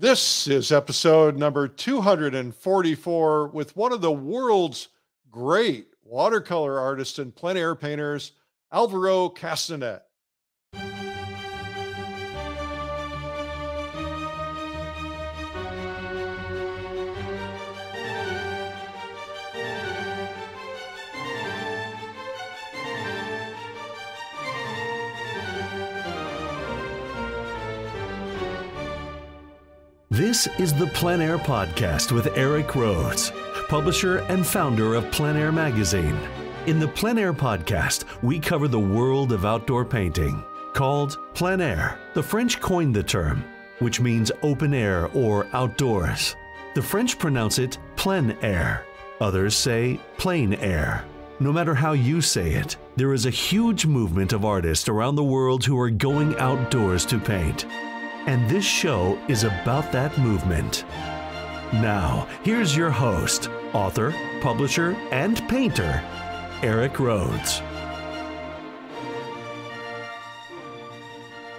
This is episode number 244 with one of the world's great watercolor artists and plein air painters, Alvaro Castagnet. This is the PleinAir Podcast with Rhoads, publisher and founder of PleinAir magazine. In the PleinAir Podcast, we cover the world of outdoor painting. Called plein air, the French coined the term, which means open air or outdoors. The French pronounce it plein air. Others say plein air. No matter how you say it, there is a huge movement of artists around the world who are going outdoors to paint. And this show is about that movement. Now, here's your host, author, publisher, and painter, Rhoads.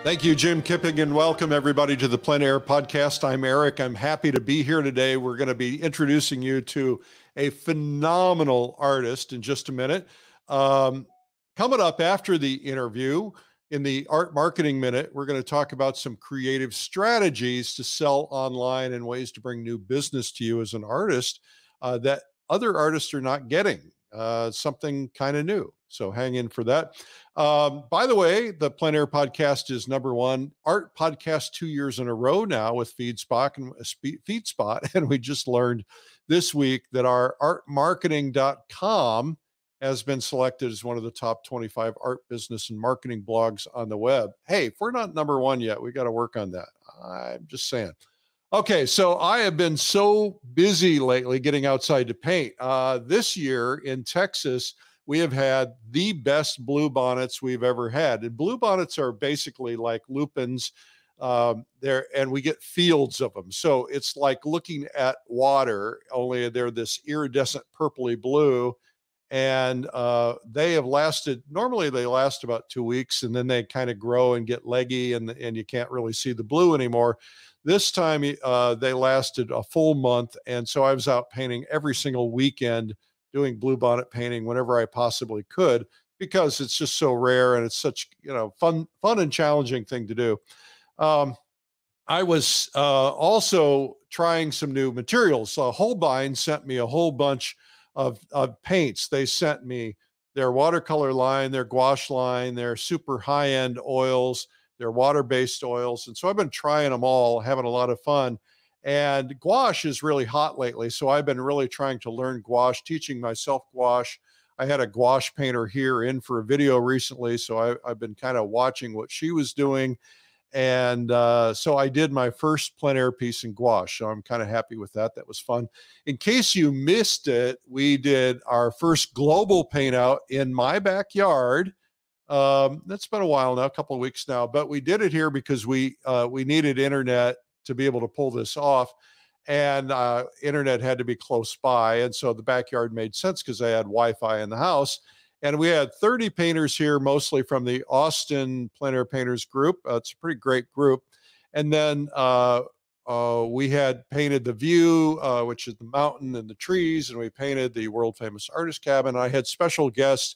Thank you, Jim Kipping, and welcome everybody to the Plein Air Podcast. I'm Eric. I'm happy to be here today. We're going to be introducing you to a phenomenal artist in just a minute. Coming up after the interview, in the Art Marketing Minute, we're going to talk about some creative strategies to sell online and ways to bring new business to you as an artist that other artists are not getting, something kind of new. So hang in for that. By the way, the Plein Air Podcast is #1 art podcast 2 years in a row now with FeedSpot. And we just learned this week that our artmarketing.com has been selected as one of the top 25 art business and marketing blogs on the web. Hey, if we're not #1 yet, we got to work on that. I'm just saying. Okay, so I have been so busy lately getting outside to paint. This year in Texas, we have had the best bluebonnets we've ever had. And bluebonnets are basically like lupins there, and we get fields of them. So it's like looking at water, only they're this iridescent purpley blue. And they have lasted, normally they last about 2 weeks, and then they kind of grow and get leggy, and you can't really see the blue anymore. This time they lasted a full month, and so I was out painting every single weekend, doing bluebonnet painting whenever I possibly could, because it's just so rare and it's such fun and challenging thing to do. I was also trying some new materials. Holbein sent me a whole bunch of paints. They sent me their watercolor line, their gouache line, their super high-end oils, their water-based oils. And so I've been trying them all, having a lot of fun. And gouache is really hot lately. So I've been really trying to learn gouache, teaching myself gouache. I had a gouache painter here in for a video recently. So I've been kind of watching what she was doing. And so I did my first plein air piece in gouache. So I'm kind of happy with that. That was fun. In case you missed it, we did our first global paint out in my backyard. That's been a while now, a couple of weeks now, but we did it here because we needed internet to be able to pull this off. And internet had to be close by. And so the backyard made sense because I had Wi-Fi in the house. And we had 30 painters here, mostly from the Austin Plein Air Painters group. It's a pretty great group. And then we had painted the view, which is the mountain and the trees, and we painted the world famous artist cabin. I had special guests.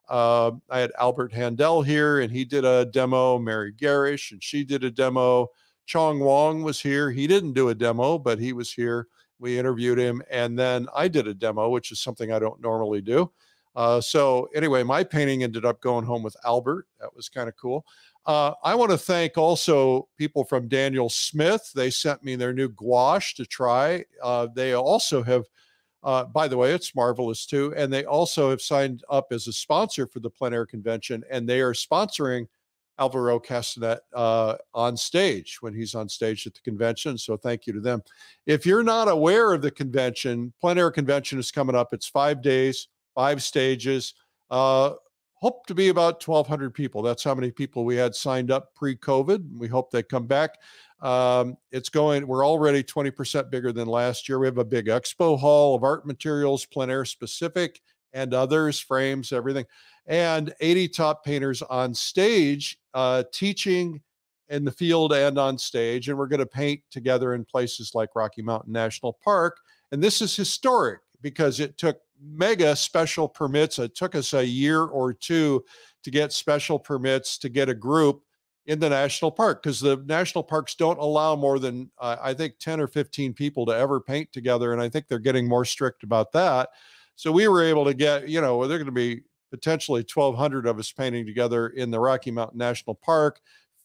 I had Albert Handel here, and he did a demo. Mary Garish, and she did a demo. Chong Wong was here. He didn't do a demo, but he was here. We interviewed him. And then I did a demo, which is something I don't normally do. So anyway, my painting ended up going home with Albert. That was kind of cool. I want to thank also people from Daniel Smith. They sent me their new gouache to try. They also have, by the way, it's marvelous too. And they also have signed up as a sponsor for the Plein Air Convention, and they are sponsoring Alvaro Castagnet on stage when he's on stage at the convention. So thank you to them. If you're not aware of the convention, Plein Air Convention is coming up. It's 5 days. 5 stages, hope to be about 1,200 people. That's how many people we had signed up pre-COVID. We hope they come back. We're already 20% bigger than last year. We have a big expo hall of art materials, plein air specific, and others, frames, everything. And 80 top painters on stage teaching in the field and on stage. And we're going to paint together in places like Rocky Mountain National Park. And this is historic because it took mega special permits. It took us a year or two to get special permits to get a group in the national park, because the national parks don't allow more than, I think, 10 or 15 people to ever paint together. And I think they're getting more strict about that. So we were able to get, you know, they're going to be potentially 1,200 of us painting together in the Rocky Mountain National Park,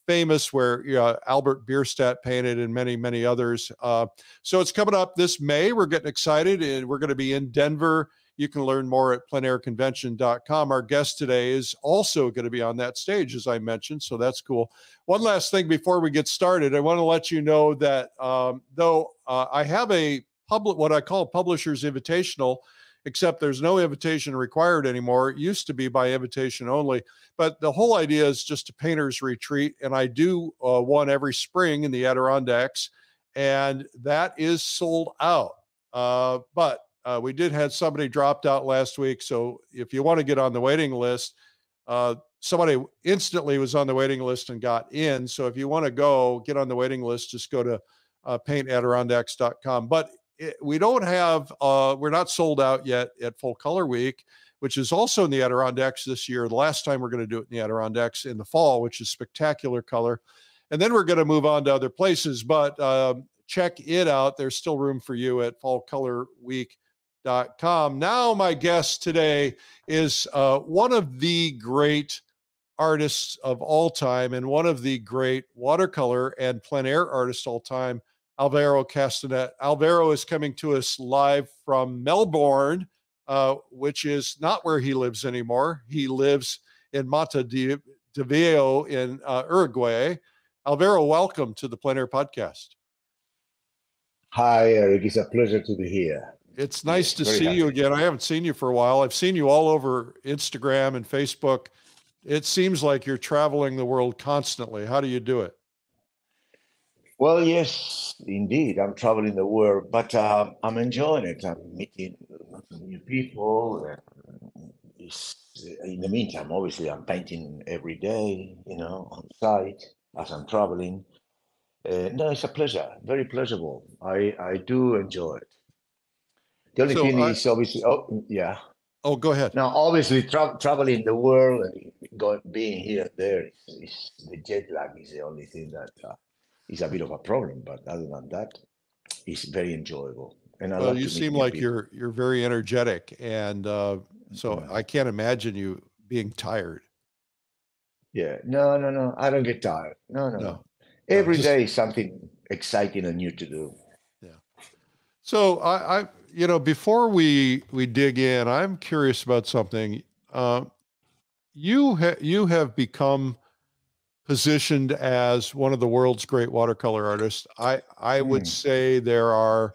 famous, where Albert Bierstadt painted and many, many others. So it's coming up this May. We're getting excited, and we're going to be in Denver. You can learn more at pleinairconvention.com. Our guest today is also going to be on that stage, as I mentioned, so that's cool. One last thing before we get started, I want to let you know that though I have a what I call Publisher's Invitational, except there's no invitation required anymore. It used to be by invitation only, but the whole idea is just a painter's retreat, and I do one every spring in the Adirondacks, and that is sold out. But we did have somebody dropped out last week. So if you want to get on the waiting list, somebody instantly was on the waiting list and got in. So if you want to go get on the waiting list, just go to paintadirondacks.com. But we don't have, we're not sold out yet at Full Color Week, which is also in the Adirondacks this year. The last time we're going to do it in the Adirondacks in the fall, which is spectacular color. And then we're going to move on to other places, but check it out. There's still room for you at fallcolorweek.com. Now, my guest today is one of the great artists of all time and one of the great watercolor and plein air artists all time, Alvaro Castagnet. Alvaro is coming to us live from Melbourne, which is not where he lives anymore. He lives in Montevideo in Uruguay. Alvaro, welcome to the PleinAir Podcast. Hi, Eric. It's a pleasure to be here. It's nice to see you again. I haven't seen you for a while. I've seen you all over Instagram and Facebook. It seems like you're traveling the world constantly. How do you do it? Well, yes, indeed. I'm traveling the world, but I'm enjoying it. I'm meeting new people. In the meantime, obviously, I'm painting every day, on site as I'm traveling. No, it's a pleasure. Very pleasurable. I do enjoy it. The only thing is obviously, yeah. Oh, go ahead. Now, obviously, traveling the world and being here and there, the jet lag is the only thing that is a bit of a problem. But other than that, it's very enjoyable. And well, you seem like you're very energetic, and so I can't imagine you being tired. Yeah, no. I don't get tired. No. Every day is something exciting and new to do. Yeah. So I before we dig in, I'm curious about something. You have become positioned as one of the world's great watercolor artists. I would say there are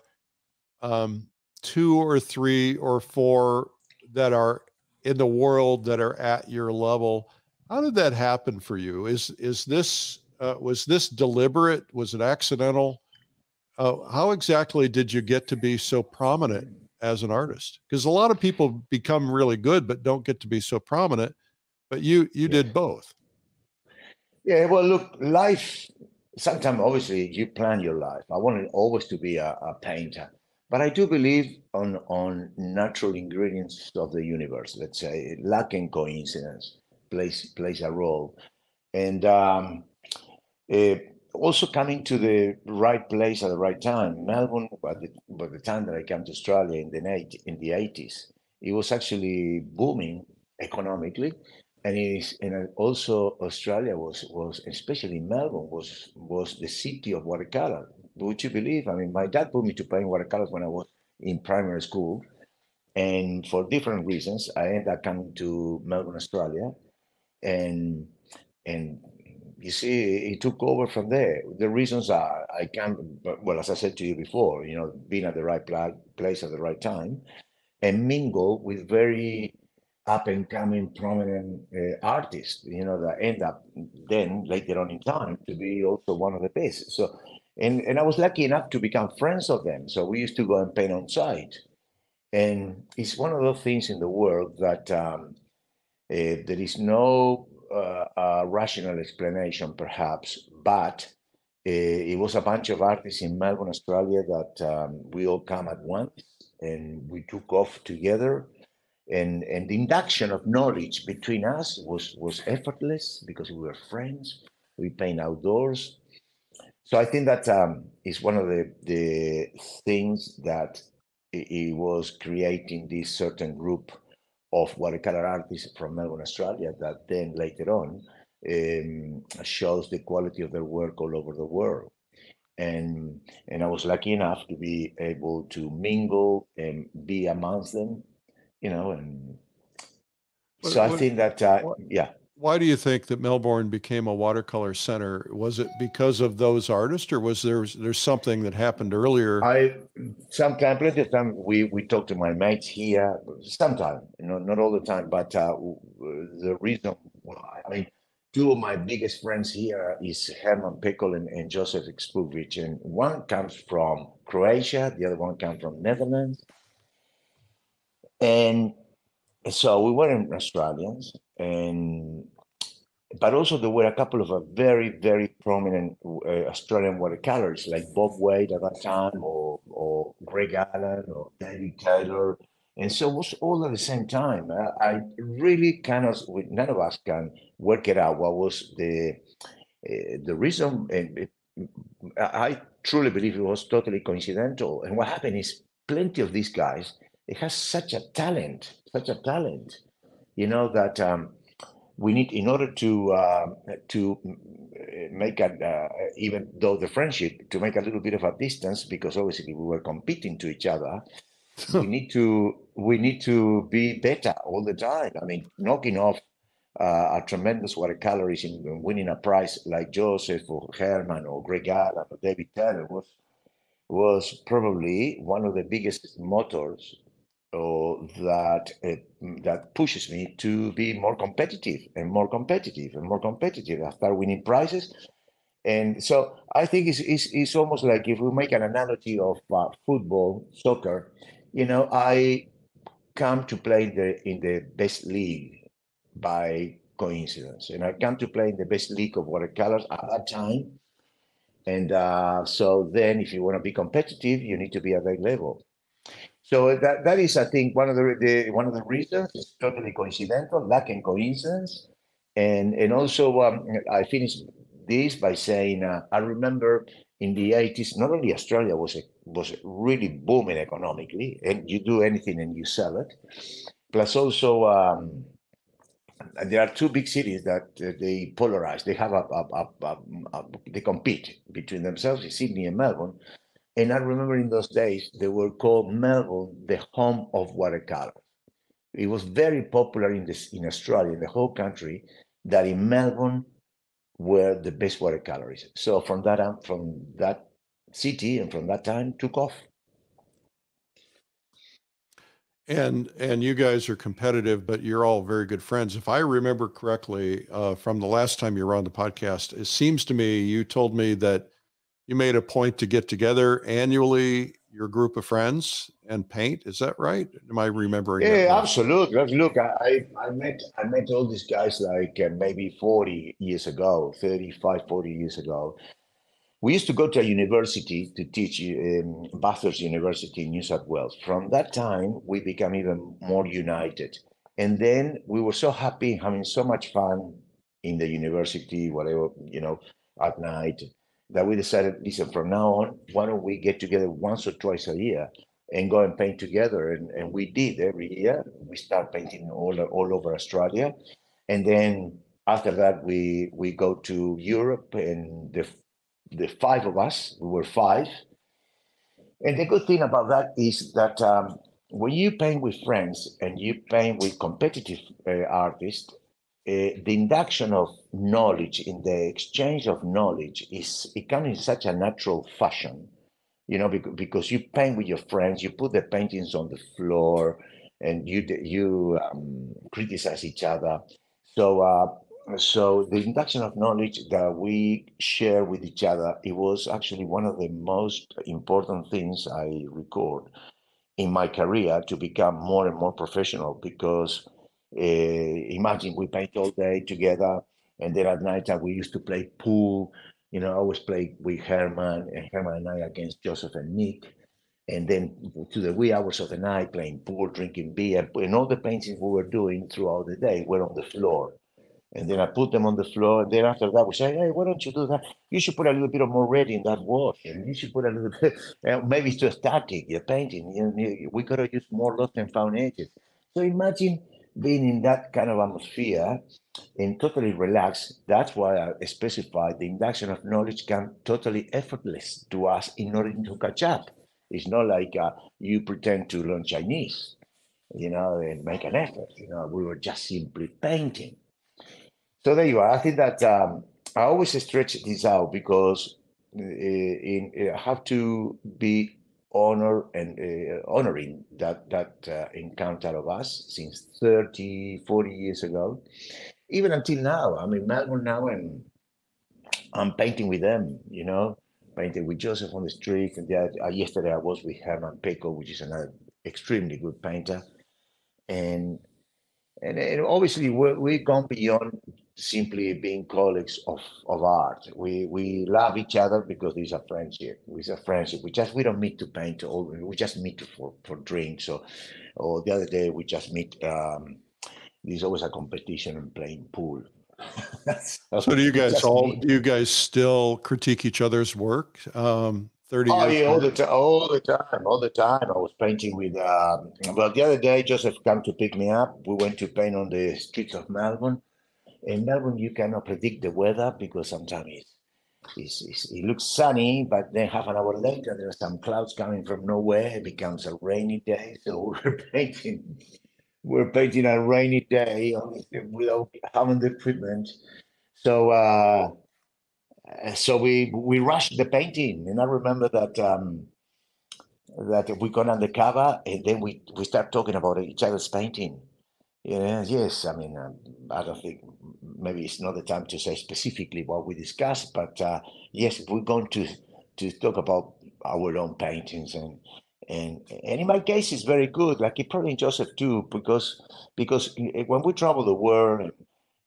2 or 3 or 4 that are in the world that are at your level. How did that happen for you? Is this was this deliberate? Was it accidental? How exactly did you get to be so prominent as an artist? Because a lot of people become really good, but don't get to be so prominent. But you did both. Yeah, well, look, life, sometimes obviously you plan your life. I wanted always to be a painter, but I do believe on natural ingredients of the universe. Let's say luck and coincidence plays a role. And also coming to the right place at the right time. Melbourne, by the time that I came to Australia in the 80s, it was actually booming economically, and also Australia was especially Melbourne was the city of watercolor. Would you believe? I mean, my dad put me to paint watercolors when I was in primary school, and for different reasons, I ended up coming to Melbourne, Australia, and you see, it took over from there. The reasons are well, as I said to you before, being at the right place at the right time, and mingle with very up and coming prominent artists, that end up then later on in time to be also one of the best. So, and I was lucky enough to become friends of them. So we used to go and paint on site, and it's one of those things in the world that there is no a rational explanation, perhaps, but it was a bunch of artists in Melbourne, Australia, that we all come at once and we took off together. And the induction of knowledge between us was effortless because we were friends. We paint outdoors. So I think that is one of the things that it was creating this certain group of watercolor artists from Melbourne, Australia, that then later on shows the quality of their work all over the world. And I was lucky enough to be able to mingle and be amongst them, and so I think that, yeah. Why do you think that Melbourne became a watercolor center? Was it because of those artists, or was there's something that happened earlier? Plenty of time, we talk to my mates here, sometimes, not all the time, but the reason why, two of my biggest friends here is Herman Pekel and Joseph Ekspuvic, and one comes from Croatia, the other one comes from Netherlands. And so we weren't Australians, but also there were a couple of very, very prominent Australian watercolors, like Bob Wade at that time, or Greg Allen, or David Taylor. And so it was all at the same time. I really none of us can work it out what was the reason. And I truly believe it was totally coincidental. And what happened is plenty of these guys, it has such a talent, that we need, in order to make even though the friendship, to make a little bit of a distance, because obviously we were competing to each other. we need to be better all the time. Knocking off a tremendous watercolorist and winning a prize like Joseph or Herman or Greg Allen or David Taylor was probably one of the biggest motors that pushes me to be more competitive and more competitive and more competitive. I start winning prizes. And so I think it's almost like, if we make an analogy of football, soccer, I come to play in the best league by coincidence. And I come to play in the best league of watercolors at that time. And so then if you want to be competitive, you need to be at that level. So that is, I think, one of the reasons. It's totally coincidental, luck and coincidence. And also I finished this by saying, I remember in the 80s, not only Australia was really booming economically, and you do anything and you sell it. Plus also, there are two big cities that they polarize. They have they compete between themselves, Sydney and Melbourne. And I remember in those days, they were called Melbourne, the home of watercolor. It was very popular in Australia, in the whole country, that in Melbourne were the best watercolorists. So from that city and from that time, took off. And you guys are competitive, but you're all very good friends. If I remember correctly, from the last time you were on the podcast, it seems to me you told me that you made a point to get together annually, your group of friends, and paint. Is that right? Am I remembering? Yeah, absolutely. Look, I met all these guys like maybe 40 years ago, 35, 40 years ago. We used to go to a university to teach, Bathurst University in New South Wales. From that time, we became even more united. And then we were so happy, having so much fun in the university, whatever, at night, that we decided, listen, from now on, why don't we get together once or twice a year and go and paint together? And we did every year. We start painting all over Australia. And then after that, we go to Europe, and the five of us, we were five. And the good thing about that is that when you paint with friends and you paint with competitive artists, the induction of knowledge, in the exchange of knowledge, it comes in such a natural fashion, because you paint with your friends, you put the paintings on the floor, and you criticize each other. So the induction of knowledge that we share with each other, it was actually one of the most important things I record in my career to become more and more professional, because Imagine we paint all day together, and then at night time we used to play pool. I always play with Herman, and Herman and I against Joseph and Nick. And then to the wee hours of the night, playing pool, drinking beer, and all the paintings we were doing throughout the day were on the floor. And then I put them on the floor. And then after that, we say, hey, why don't you do that? You should put a little bit of more red in that wash. And you should put a little bit, maybe it's too static, you're painting. We got to use more lost and found edges. So imagine being in that kind of atmosphere and totally relaxed. That's why I specified the induction of knowledge can totally effortless to us in order to catch up. It's not like you pretend to learn Chinese, and make an effort. We were just simply painting. So there you are. I think that I always stretch this out because I have to be honoring that encounter of us since 30, 40 years ago, even until now. I'm in Melbourne now, and I'm painting with them. Painting with Joseph on the street, and yesterday I was with Herman Peko, which is another extremely good painter, and obviously we've gone beyond simply being colleagues of art. We love each other because there's a friendship. It's a friendship. We don't meet to paint, or we just meet for drinks, or the other day we just meet. There's always a competition in playing pool. So do you guys still critique each other's work? 30 years yeah, all the time. I was painting with, well, the other day, Joseph came to pick me up. We went to paint on the streets of Melbourne. In Melbourne, you cannot predict the weather because sometimes it looks sunny, but then half an hour later, there are some clouds coming from nowhere. It becomes a rainy day. So we're painting a rainy day without having the equipment. So we rushed the painting, and I remember that we got undercover, and then we start talking about each other's painting. Yes, I mean, I don't think maybe it's not the time to say specifically what we discussed, but yes, we're going to talk about our own paintings, and in my case, it's very good. Like probably in Joseph too, because when we travel the world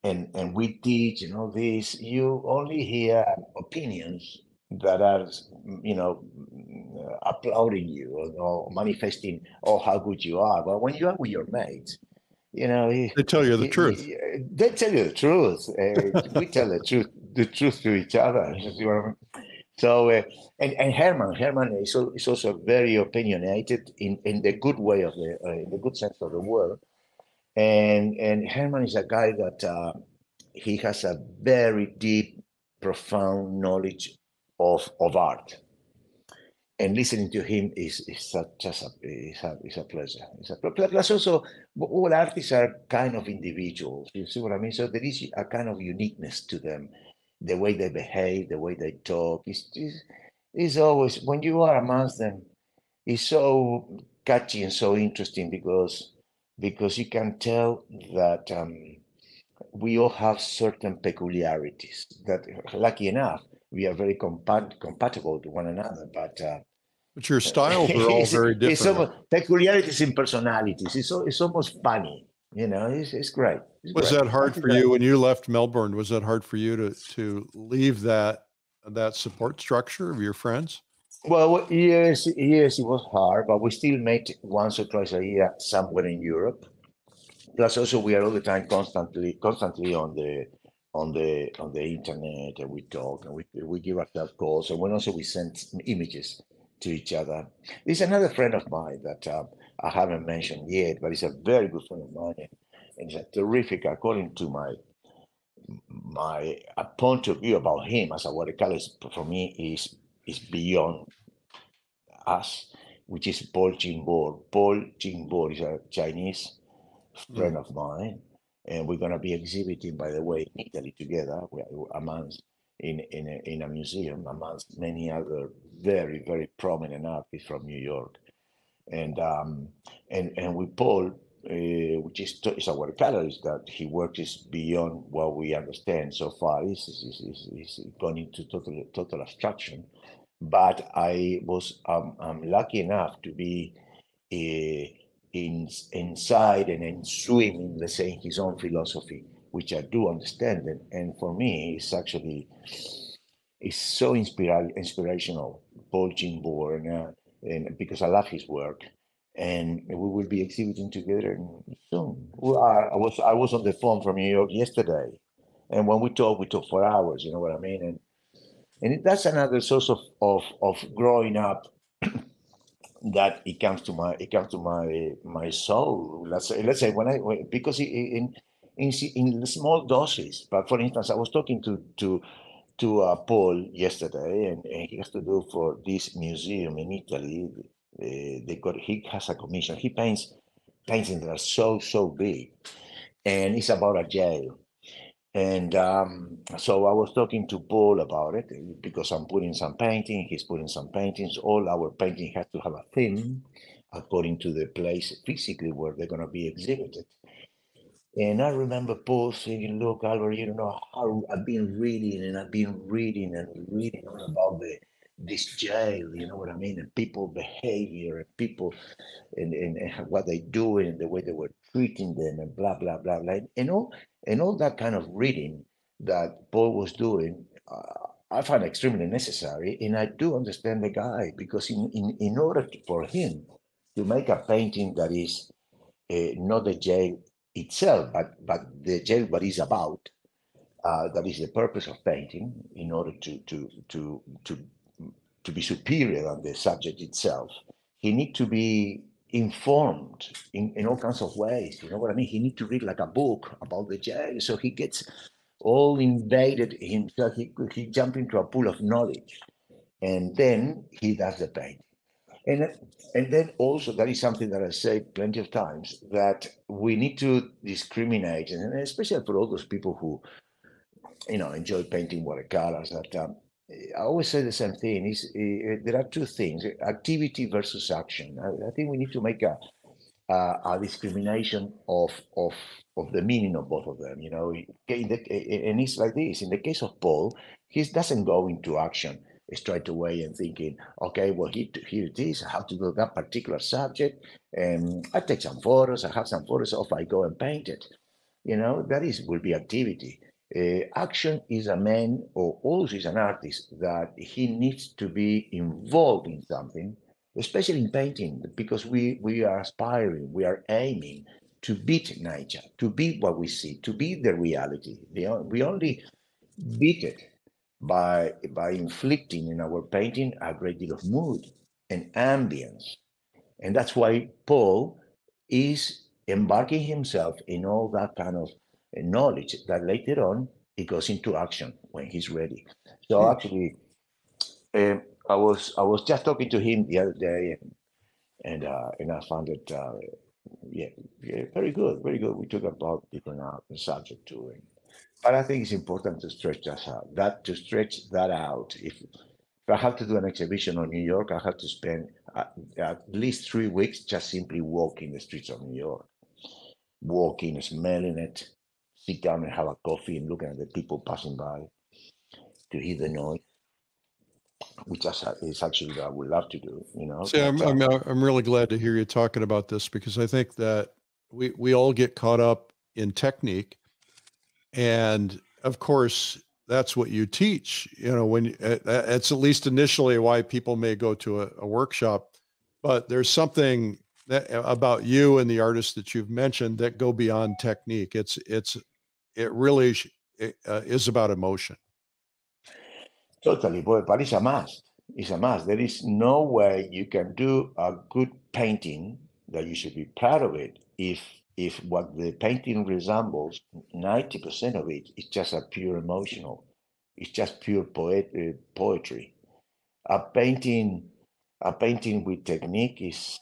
and we teach and all this, you only hear opinions that are, applauding you or manifesting, how good you are. But when you are with your mates, they tell you the truth. They tell you the truth. We tell the truth to each other. So, and Herman is also very opinionated in the good way of in the good sense of the word. And Herman is a guy that he has a very deep, profound knowledge of art. And listening to him is a pleasure. Plus also, all artists are kind of individuals. You see what I mean? So there is a kind of uniqueness to them. The way they behave, the way they talk. It's always, when you are amongst them, it's so catchy and so interesting because you can tell that we all have certain peculiarities that, lucky enough, we are very compatible to one another, but your styles are all very different. It's almost peculiarities in personalities. It's almost funny, It's great. Was that hard for you when you left Melbourne? Was that hard for you to leave that support structure of your friends? Well, yes, it was hard, but we still met once or twice a year somewhere in Europe. Plus, also we are all the time constantly on the internet, and we talk and we give ourselves calls, and when also we send images to each other. There's another friend of mine that I haven't mentioned yet, but he's a very good friend of mine, and he's a terrific, according to my point of view about him as a watercolor, for me is beyond us, which is Paul Jingbo. Paul Jingbo is a Chinese friend of mine, and we're going to be exhibiting, by the way, in Italy together, amongst in a museum amongst many other very, very prominent artists from New York. And with Paul, which is a watercolorist, that he works beyond what we understand so far. He's gone into total abstraction. But I'm lucky enough to be inside and swimming, let's say, in his own philosophy, which I do understand. And for me, it's so inspirational, Paul Jimbourne, and because I love his work. And we will be exhibiting together soon. I was on the phone from New York yesterday, and when we talk for hours. You know what I mean? That's another source of growing up, that it comes to my soul. Let's say because in small doses. But for instance, I was talking to Paul yesterday, and he has to do for this museum in Italy. He has a commission. He paints paintings that are so big, and it's about a jail. And so I was talking to Paul about it, because I'm putting some painting, he's putting some paintings. All our painting has to have a theme according to the place physically where they're going to be exhibited. And I remember Paul saying, "Look, Alvaro, you don't know how I've been reading and reading all about this jail, you know what I mean, and people behavior and people and what they do and the way they were treating them and blah blah blah blah and all that kind of reading that Paul was doing. I find extremely necessary, and I do understand the guy, because in order for him to make a painting that is not the jail itself, but the jail what is about. That is the purpose of painting, in order to be superior than the subject itself. He need to be informed in all kinds of ways. You know what I mean? He need to read like a book about the jail, so he gets all invaded himself. He jump into a pool of knowledge, and then he does the painting. And and then also, that is something that I say plenty of times, that we need to discriminate, and especially for all those people who enjoy painting watercolors. That I always say the same thing. There are two things: activity versus action. I think we need to make a discrimination of the meaning of both of them. And it's like this. In the case of Paul, he doesn't go into action straight away and thinking, okay, well, here it is. I have to do that particular subject, and I take some photos. I have some photos of. I go and paint it. That will be activity. Action is a man, or also is an artist, that he needs to be involved in something, especially in painting, because we are aspiring, we are aiming to beat nature, to beat what we see, to beat the reality. We only beat it by inflicting in our painting a great deal of mood and ambience. And that's why Paul is embarking himself in all that kind of knowledge, that later on he goes into action when he's ready. So actually, I was just talking to him the other day, and I found it yeah, very good, very good. We talk about different subject too, but I think it's important to stretch that out. If I have to do an exhibition on New York, I have to spend at least 3 weeks just simply walking the streets of New York, walking, smelling it, sit down and have a coffee and looking at the people passing by, to hear the noise, which is actually what I would love to do. See, I'm really glad to hear you talking about this, because I think that we all get caught up in technique, and of course that's what you teach. When it's at least initially why people may go to a workshop, but there's something about you and the artists that you've mentioned that go beyond technique. It really is about emotion. Totally, but it's a must. It's a must. There is no way you can do a good painting that you should be proud of it if what the painting resembles, 90% of it is just a pure emotional. It's just pure poetry. A painting with technique is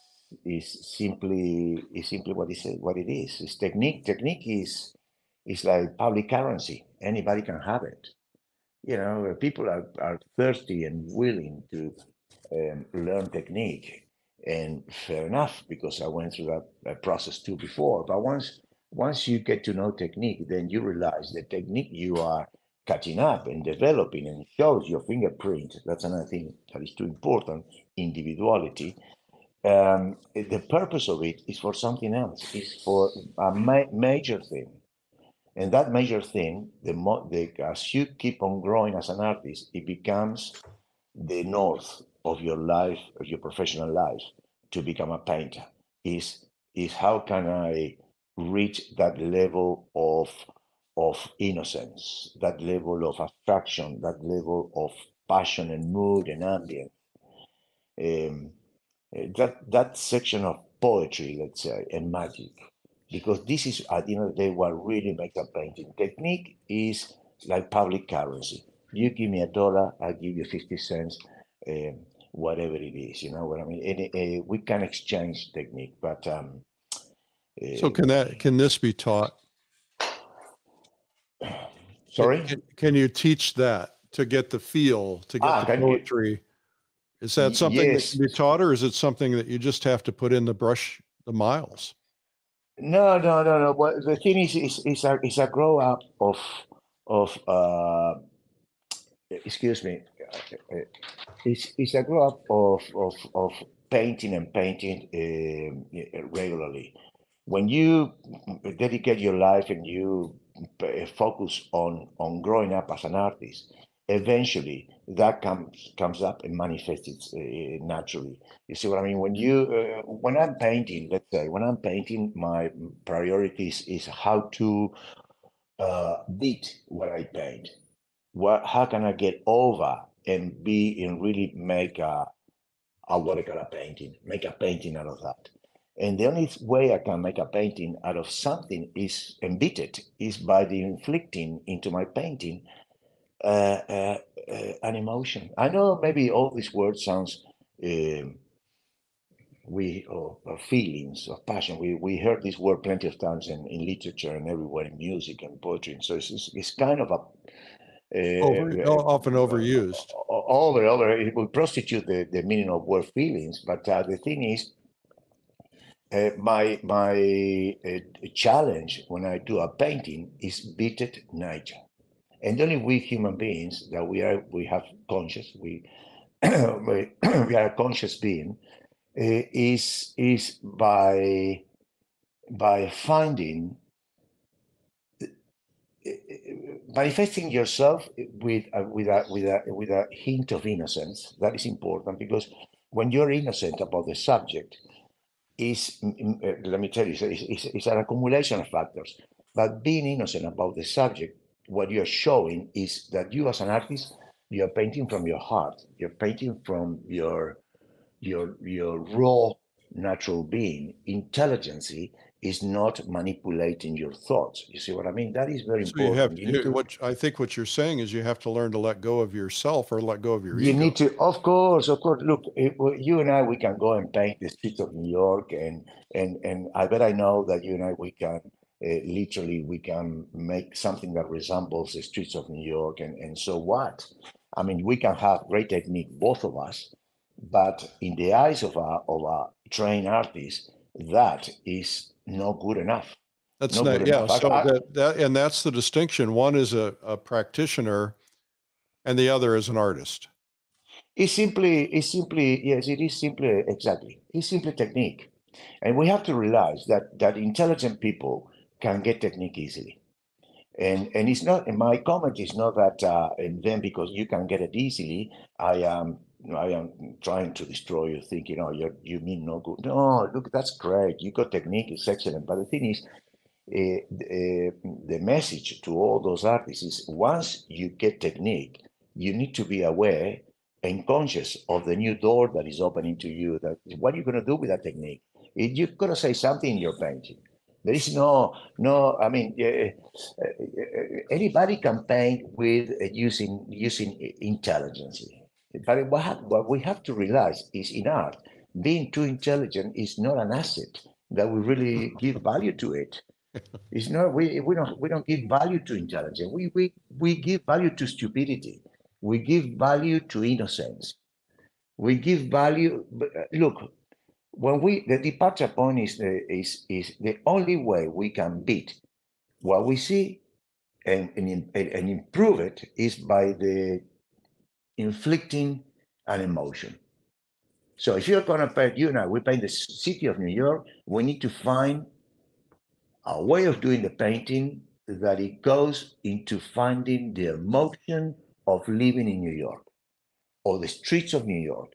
simply what it is. It's technique. Technique is like public currency. Anybody can have it. People are thirsty and willing to learn technique, and fair enough, because I went through that process too before. But once you get to know technique, then you realize the technique you are catching up and developing, and shows your fingerprint. That's another thing that is too important: individuality. the purpose of it is for something else. It's for a major thing. And that major thing, as you keep on growing as an artist, it becomes the north of your life, of your professional life, to become a painter. Is how can I reach that level of innocence, that level of abstraction, that level of passion and mood and ambient. That section of poetry, let's say, and magic, because this is at the end of the day what really makes a painting. Technique is like public currency. You give me $1, I give you 50 cents, whatever it is. You know what I mean? And, we can exchange technique, but so can this be taught? Sorry? Can you teach that to get the feel, to get the poetry? Is that something that can be taught, or is it something that you just have to put in the brush, the miles? No. Well, the thing is it's a grow up of excuse me. It's a grow up of painting and painting regularly. When you dedicate your life and you focus on growing up as an artist, eventually that comes up and manifests naturally. You see what I mean? When I'm painting, let's say, when I'm painting, my priorities is how to beat what I paint. How can I get over and really make a watercolor painting, make a painting out of that? And the only way I can make a painting out of something and beat it is by the inflicting into my painting an emotion. I know maybe all these words sounds or feelings of passion. We heard this word plenty of times in literature and everywhere, in music and poetry. And so it's kind of often overused. It will prostitute the meaning of word feelings. But the thing is, my challenge when I do a painting is beat it nature. And only we human beings that we have conscious, we are a conscious being, is by finding, manifesting yourself with a hint of innocence. That is important, because when you're innocent about the subject, let me tell you, it's an accumulation of factors. But being innocent about the subject, what you're showing is that you as an artist, you're painting from your heart. You're painting from your raw natural being. Intelligence is not manipulating your thoughts. You see what I mean? That is very important. I think what you're saying is you have to learn to let go of yourself, or let go of your ego. You need to, of course. Look, you and I, we can go and paint the streets of New York, and I bet I know that you and I, we can literally, we can make something that resembles the streets of New York, and so what? I mean, we can have great technique, both of us, but in the eyes of a trained artist, that is not good enough. That's not, yeah. So and that's the distinction. One is a practitioner, and the other is an artist. It's simply, yes, it is simply, exactly. It's simply technique. And we have to realize that intelligent people can get technique easily. And it's not, and my comment is not that, and then because you can get it easily, I am trying to destroy you, thinking, oh, you mean no good. No, look, that's great. You got technique, it's excellent. But the thing is, the message to all those artists is, once you get technique, you need to be aware and conscious of the new door that is opening to you. That what are you going to do with that technique? You've got to say something in your painting. There is no. I mean, anybody can paint with using intelligence. But what we have to realize is, in art, being too intelligent is not an asset that we really give value to it. It's not. We don't give value to intelligence. We give value to stupidity. We give value to innocence. We give value. Look, when the departure point is the only way we can beat what we see and improve it is by the inflicting an emotion. So if you're going to paint, we paint the city of New York, we need to find a way of doing the painting that it goes into finding the emotion of living in New York or the streets of New York.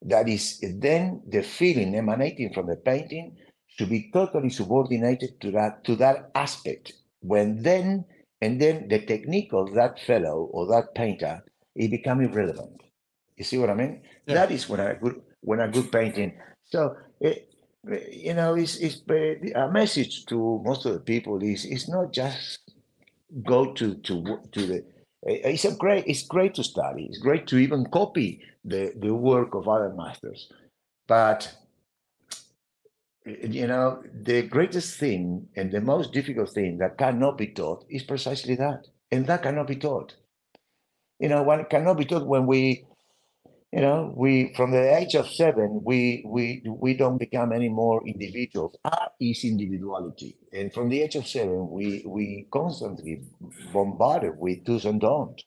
That is then the feeling emanating from the painting should be totally subordinated to that aspect. And then the technique of that fellow or that painter, it becomes irrelevant. You see what I mean? Yeah. That is when a good painting. So it's a message to most of the people is not just go to the. It's great to study. It's great to even copy the work of other masters, but the greatest thing and the most difficult thing that cannot be taught is precisely that, and that cannot be taught. One cannot be taught when we from the age of 7, we don't become any more individuals. Art is individuality, and from the age of 7, we constantly bombarded with do's and don'ts.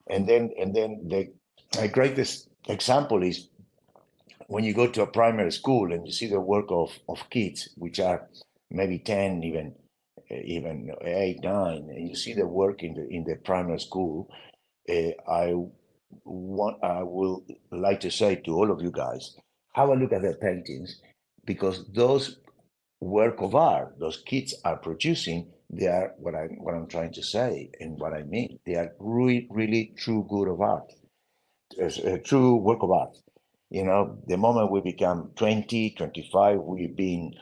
And then the greatest example is when you go to a primary school and you see the work of kids, which are maybe 10, even 8, 9, and you see the work in the primary school. I will like to say to all of you guys, have a look at their paintings, because those work of art those kids are producing, they are what I'm trying to say and what I mean. They are really true good of art, true work of art. The moment we become 20, 25, we've been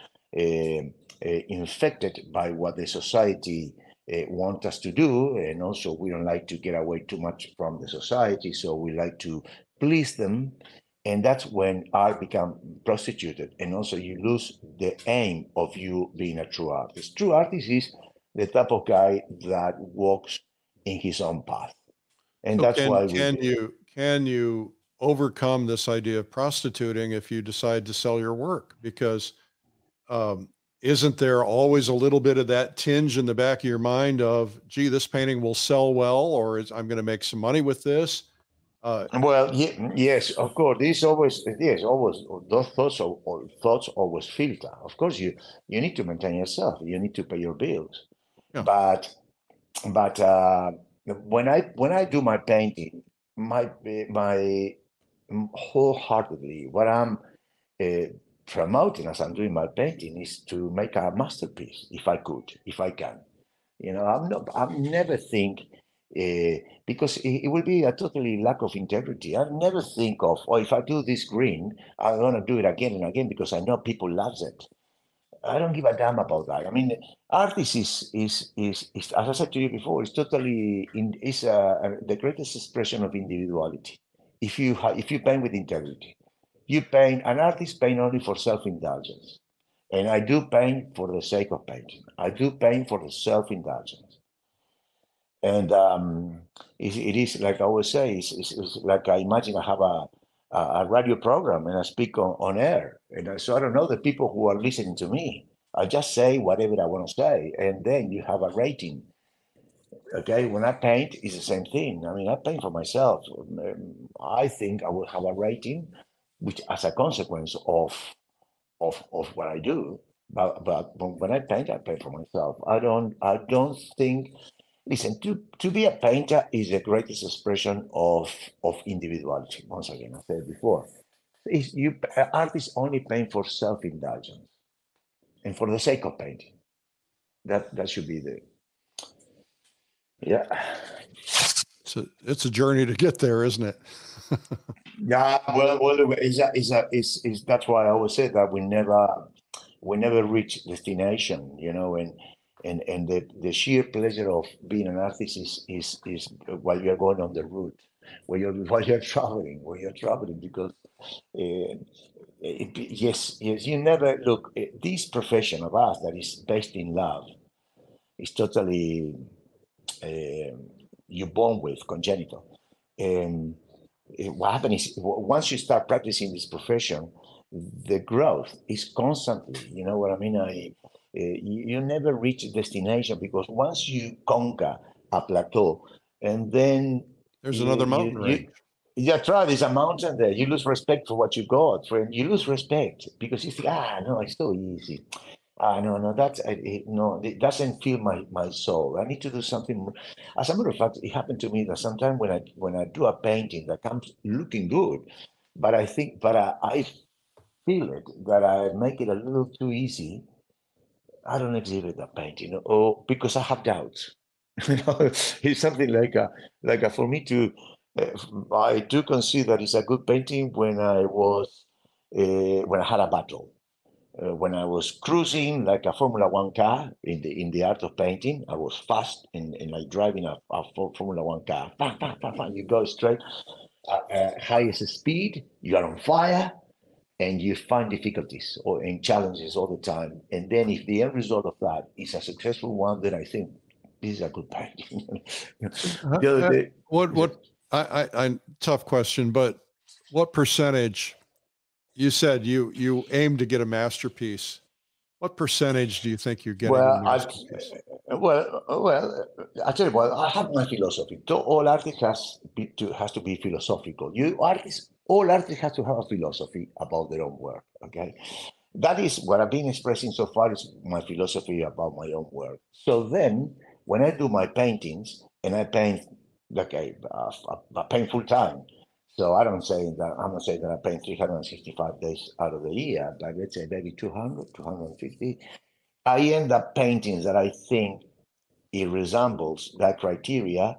infected by what the society want us to do, and also we don't like to get away too much from the society, so we like to please them, and that's when art become prostituted, and also you lose the aim of you being a true artist. True artist is the type of guy that walks in his own path, and that's why can you overcome this idea of prostituting if you decide to sell your work? Because isn't there always a little bit of that tinge in the back of your mind of, gee, this painting will sell well, or I'm going to make some money with this? Well, yes, of course. Those thoughts always filter. Of course, you need to maintain yourself. You need to pay your bills. Yeah. But when I do my painting, my wholeheartely, what I'm promoting as I'm doing my painting is to make a masterpiece, if I can. I'm never think, because it will be a totally lack of integrity. I never think of, if I do this green, I'm going to do it again and again because I know people loves it. I don't give a damn about that. I mean, artist is as I said to you before, it's totally the greatest expression of individuality. If you paint with integrity. An artist paint only for self-indulgence. And I do paint for the sake of painting. I do paint for the self-indulgence. And it is, like I always say, it's like I imagine I have a radio program and I speak on air. And so I don't know the people who are listening to me. I just say whatever I want to say. And then you have a rating. Okay, when I paint, it's the same thing. I mean, I paint for myself. I think I will have a rating, which as a consequence of what I do, but when I paint for myself. I don't think. Listen, to be a painter is the greatest expression of individuality. Once again, I said before, artists only paint for self-indulgence and for the sake of painting. That should be So it's a journey to get there, isn't it? Yeah, well, that's why I always say that we never reach destination, and the sheer pleasure of being an artist is while you're going on the route, while you're traveling, because yes, you never look. This profession of us that is based in love is totally you're born with, congenital. What happens is once you start practicing this profession, the growth is constantly. You know what I mean? You never reach a destination, because once you conquer a plateau, and then there's another mountain range. Yeah, try. There's a mountain there. You lose respect for what you got, friend. You lose respect because you think, no, it's so easy. No, no, it doesn't feel my soul. I need to do something more. As a matter of fact, it happened to me that sometimes when I do a painting that comes looking good, but I feel it that I make it a little too easy. I don't exhibit that painting, or because I have doubts. It's something for me to. I do consider it's a good painting when I had a battle. When I was cruising like a Formula One car in the art of painting, I was fast in like driving a Formula One car. Bang, bang, bang, bang. You go straight, highest speed. You are on fire, and you find difficulties and challenges all the time. And then if the end result of that is a successful one, then I think this is a good painting. The other day, I tough question, but what percentage? You said you aim to get a masterpiece. What percentage do you think you're getting? well, I tell you what, I have my philosophy. All artists has to be philosophical. All artists have to have a philosophy about their own work. Okay, that is what I've been expressing so far is my philosophy about my own work. So then, when I do my paintings and I paint like I paint full time. So I'm not saying that I paint 365 days out of the year, but let's say maybe 200, 250. I end up paintings that I think it resembles that criteria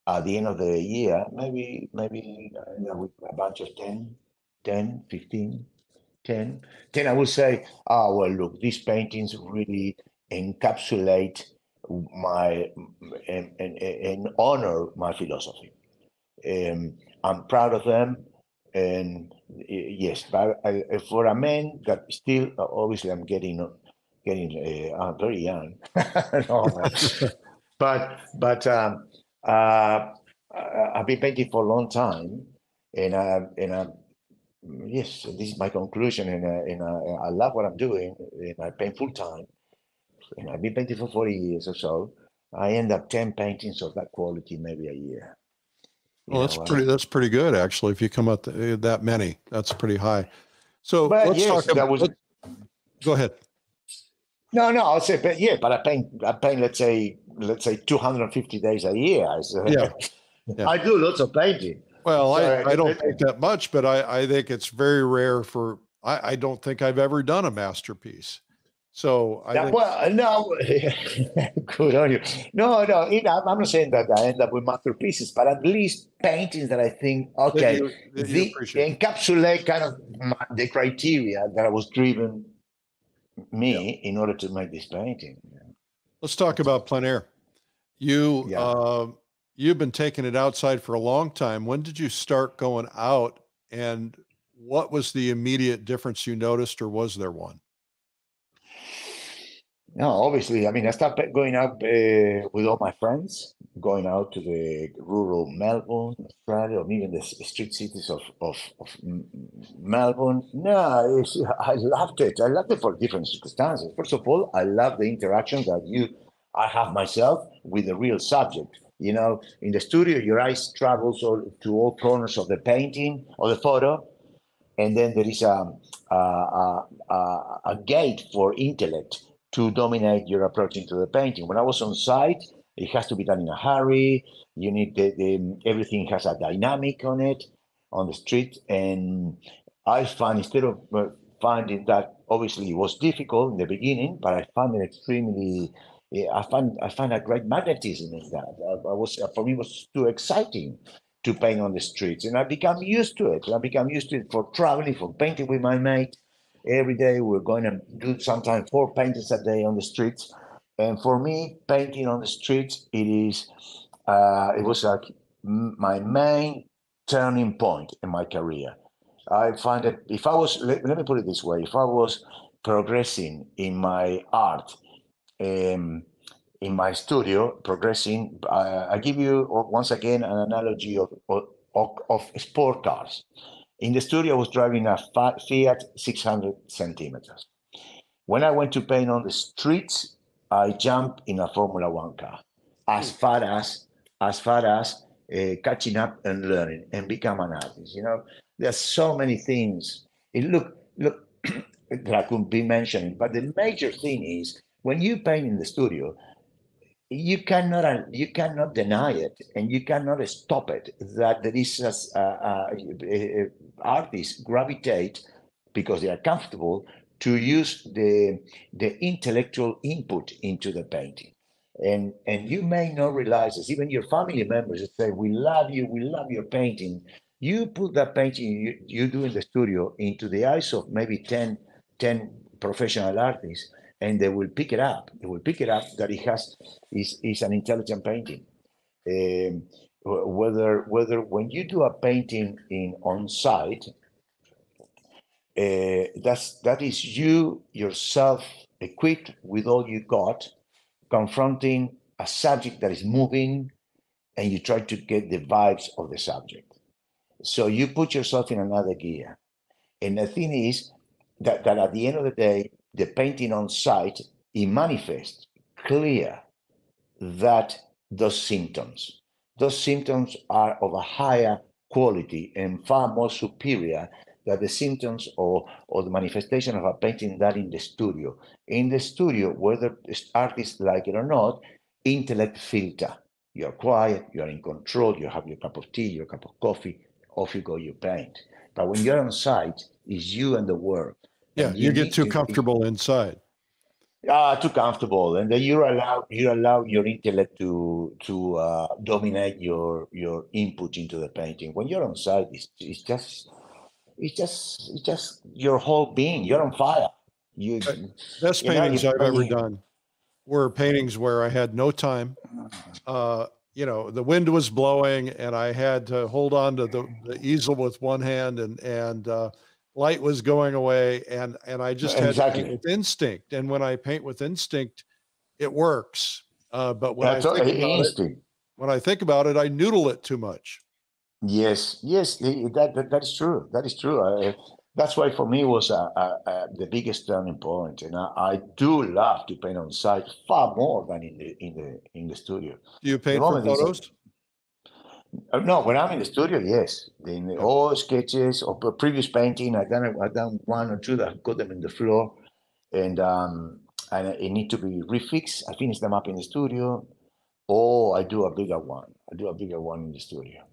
at the end of the year, maybe with a bunch of 10, 15, 10. Then I would say, well, look, these paintings really encapsulate my and honor my philosophy. I'm proud of them, and yes, but for a man that still, obviously, I'm I'm very young, no, but I've been painting for a long time, and yes, this is my conclusion, and I love what I'm doing, and I paint full time, and I've been painting for 40 years or so. I end up 10 paintings of that quality maybe a year. Well, that's pretty good actually. If you come up that many, that's pretty high. So but let's talk about. Go ahead. No, I'll say, but I paint. Let's say 250 days a year. So yeah. I do lots of painting. Well, I don't think that much, but I think it's very rare for. I don't think I've ever done a masterpiece. So no, good on you. No, I'm not saying that I end up with masterpieces, but at least paintings that I think, okay, they encapsulate kind of the criteria that was driven me in order to make this painting. Let's talk about plein air. You've been taking it outside for a long time. When did you start going out, and what was the immediate difference you noticed, or was there one? No, obviously. I mean, I started going out with all my friends, going out to the rural Melbourne, Australia, or even the street cities of Melbourne. No, I loved it. I loved it for different circumstances. First of all, I love the interaction that I have myself with the real subject. You know, in the studio, your eyes travels to all corners of the painting or the photo, and then there is a gate for intellect to dominate your approach into the painting. When I was on site, it has to be done in a hurry. You need everything has a dynamic on it, on the street. And I found, instead of finding that, obviously it was difficult in the beginning, but I found it extremely, I find a great magnetism in that. For me, it was too exciting to paint on the streets. And I become used to it. I become used to it for traveling, for painting with my mate. Every day we're going to do sometimes 4 paintings a day on the streets. And for me, painting on the streets, it was like my main turning point in my career. I find that if I was, let me put it this way, if I was progressing in my art, in my studio, progressing, I give you once again an analogy of sport cars. In the studio, I was driving a Fiat 600 centimeters. When I went to paint on the streets, I jumped in a Formula One car as far as catching up and learning and become an artist. There's so many things. Look, that I could be mentioning, but the major thing is when you paint in the studio, you cannot deny it, and you cannot stop it. That there is artists gravitate because they are comfortable to use the intellectual input into the painting. And you may not realize this. Even your family members say, "We love you. We love your painting." You put that painting you do in the studio into the eyes of maybe 10 professional artists, and they will pick it up. They will pick it up that is an intelligent painting. Whether when you do a painting on site, that is you yourself equipped with all you got, confronting a subject that is moving, and you try to get the vibes of the subject. So you put yourself in another gear. And the thing is that at the end of the day, the painting on site, it manifests clear that those symptoms are of a higher quality and far more superior than the symptoms or the manifestation of a painting done in the studio. In the studio, whether artists like it or not, intellect filter. You're quiet, you're in control, you have your cup of tea, your cup of coffee, off you go, you paint. But when you're on site, it's you and the work. Yeah, you get too comfortable inside. Too comfortable, and then you allow your intellect to dominate your input into the painting. When you're on site, it's just your whole being. You're on fire. Best paintings I've ever done were paintings where I had no time. The wind was blowing, and I had to hold on to the easel with one hand, and light was going away, and I just had to paint with instinct. And when I paint with instinct, it works. But when I think about it, I noodle it too much. Yes, that is true. That is true. That's why for me it was the biggest turning point, and I do love to paint on site far more than in the studio. Do you paint for photos? No, when I'm in the studio, yes. All sketches or previous painting, I've done one or two that I've got them in the floor, and it need to be refixed. I finish them up in the studio, or I do a bigger one. In the studio.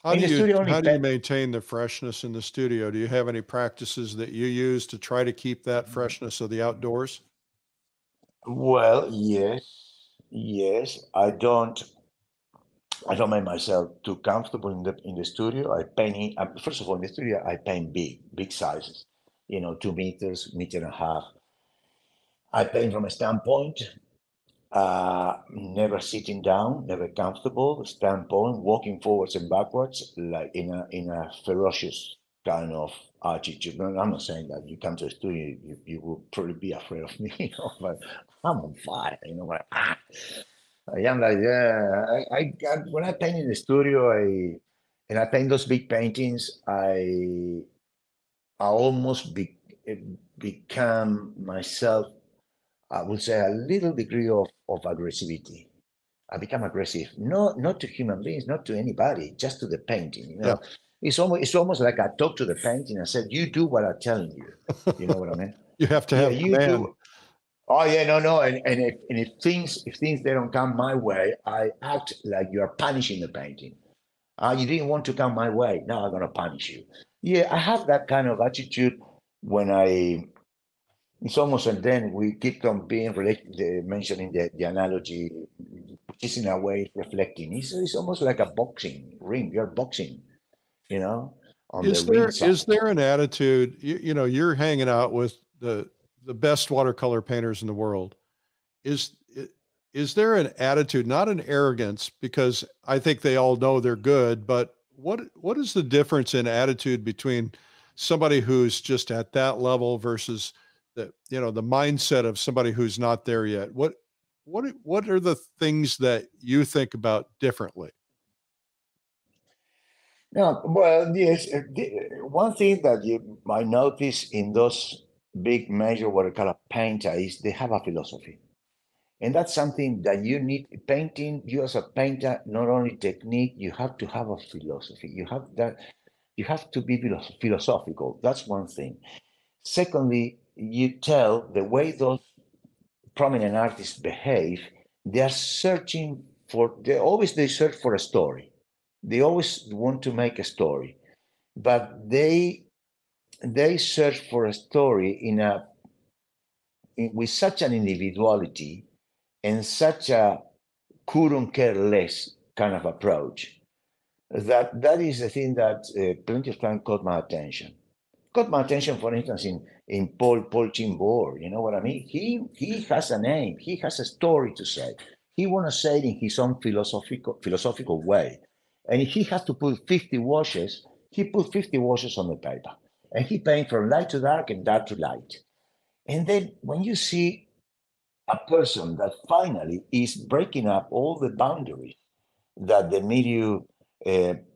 How do you maintain the freshness in the studio? Do you have any practices that you use to try to keep that freshness of the outdoors? Well, yes. I don't make myself too comfortable in the studio. I paint first of all in the studio. I paint big sizes, 2 meters, meter and a half. I paint from a standpoint, never sitting down, never comfortable standpoint, walking forwards and backwards, like in a ferocious kind of attitude. No, I'm not saying that you come to the studio, you will probably be afraid of me, but I'm on fire, I am like, when I paint in the studio, and I paint those big paintings, I almost become myself, I would say, a little degree of aggressivity. I become aggressive, not to human beings, not to anybody, just to the painting. Yeah. It's almost like I talk to the painting and said, "You do what I'm telling you." You know what I mean? You have to have command. Oh yeah, no, and if things they don't come my way, I act like you are punishing the painting. You didn't want to come my way, now I'm gonna punish you. Yeah, I have that kind of attitude when it's almost, and then we keep on being mentioning the analogy, which is in a way reflecting. It's almost like a boxing ring. You're boxing, Is there an attitude? You're hanging out with the best watercolor painters in the world. Is there an attitude, not an arrogance, because I think they all know they're good, but what is the difference in attitude between somebody who's just at that level versus the mindset of somebody who's not there yet? What are the things that you think about differently? No, well, yes. One thing that you might notice in those big major watercolor painters is they have a philosophy. And that's something that you need. Painting, you as a painter, not only technique, you have to have a philosophy. You have to be philosophical. That's one thing. Secondly, you tell the way those prominent artists behave, they are searching for, they search for a story. They always want to make a story, but they search for a story with such an individuality and such a couldn't care less kind of approach that is the thing that plenty of time caught my attention. Caught my attention, for instance, in Paul Chimbor. You know what I mean? He has a name. He has a story to say. He want to say it in his own philosophical way. And if he has to put 50 washes, he put 50 washes on the paper. And he paint from light to dark and dark to light. And then when you see a person that finally is breaking up all the boundaries that the media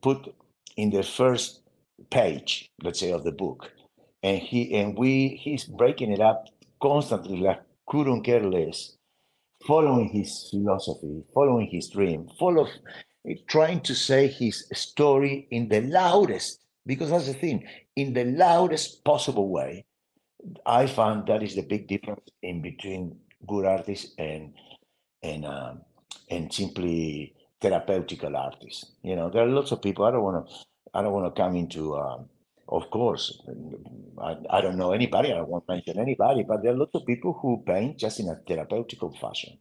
put in the first page, let's say, of the book, and he's breaking it up constantly, like couldn't care less, following his philosophy, following his dream, trying to say his story in the loudest, because that's the thing, in the loudest possible way. I found that is the big difference in between good artists and simply therapeutical artists. You know, there are lots of people. I don't want to come into. Of course, I don't know anybody. I don't want to mention anybody, but there are lots of people who paint just in a therapeutical fashion.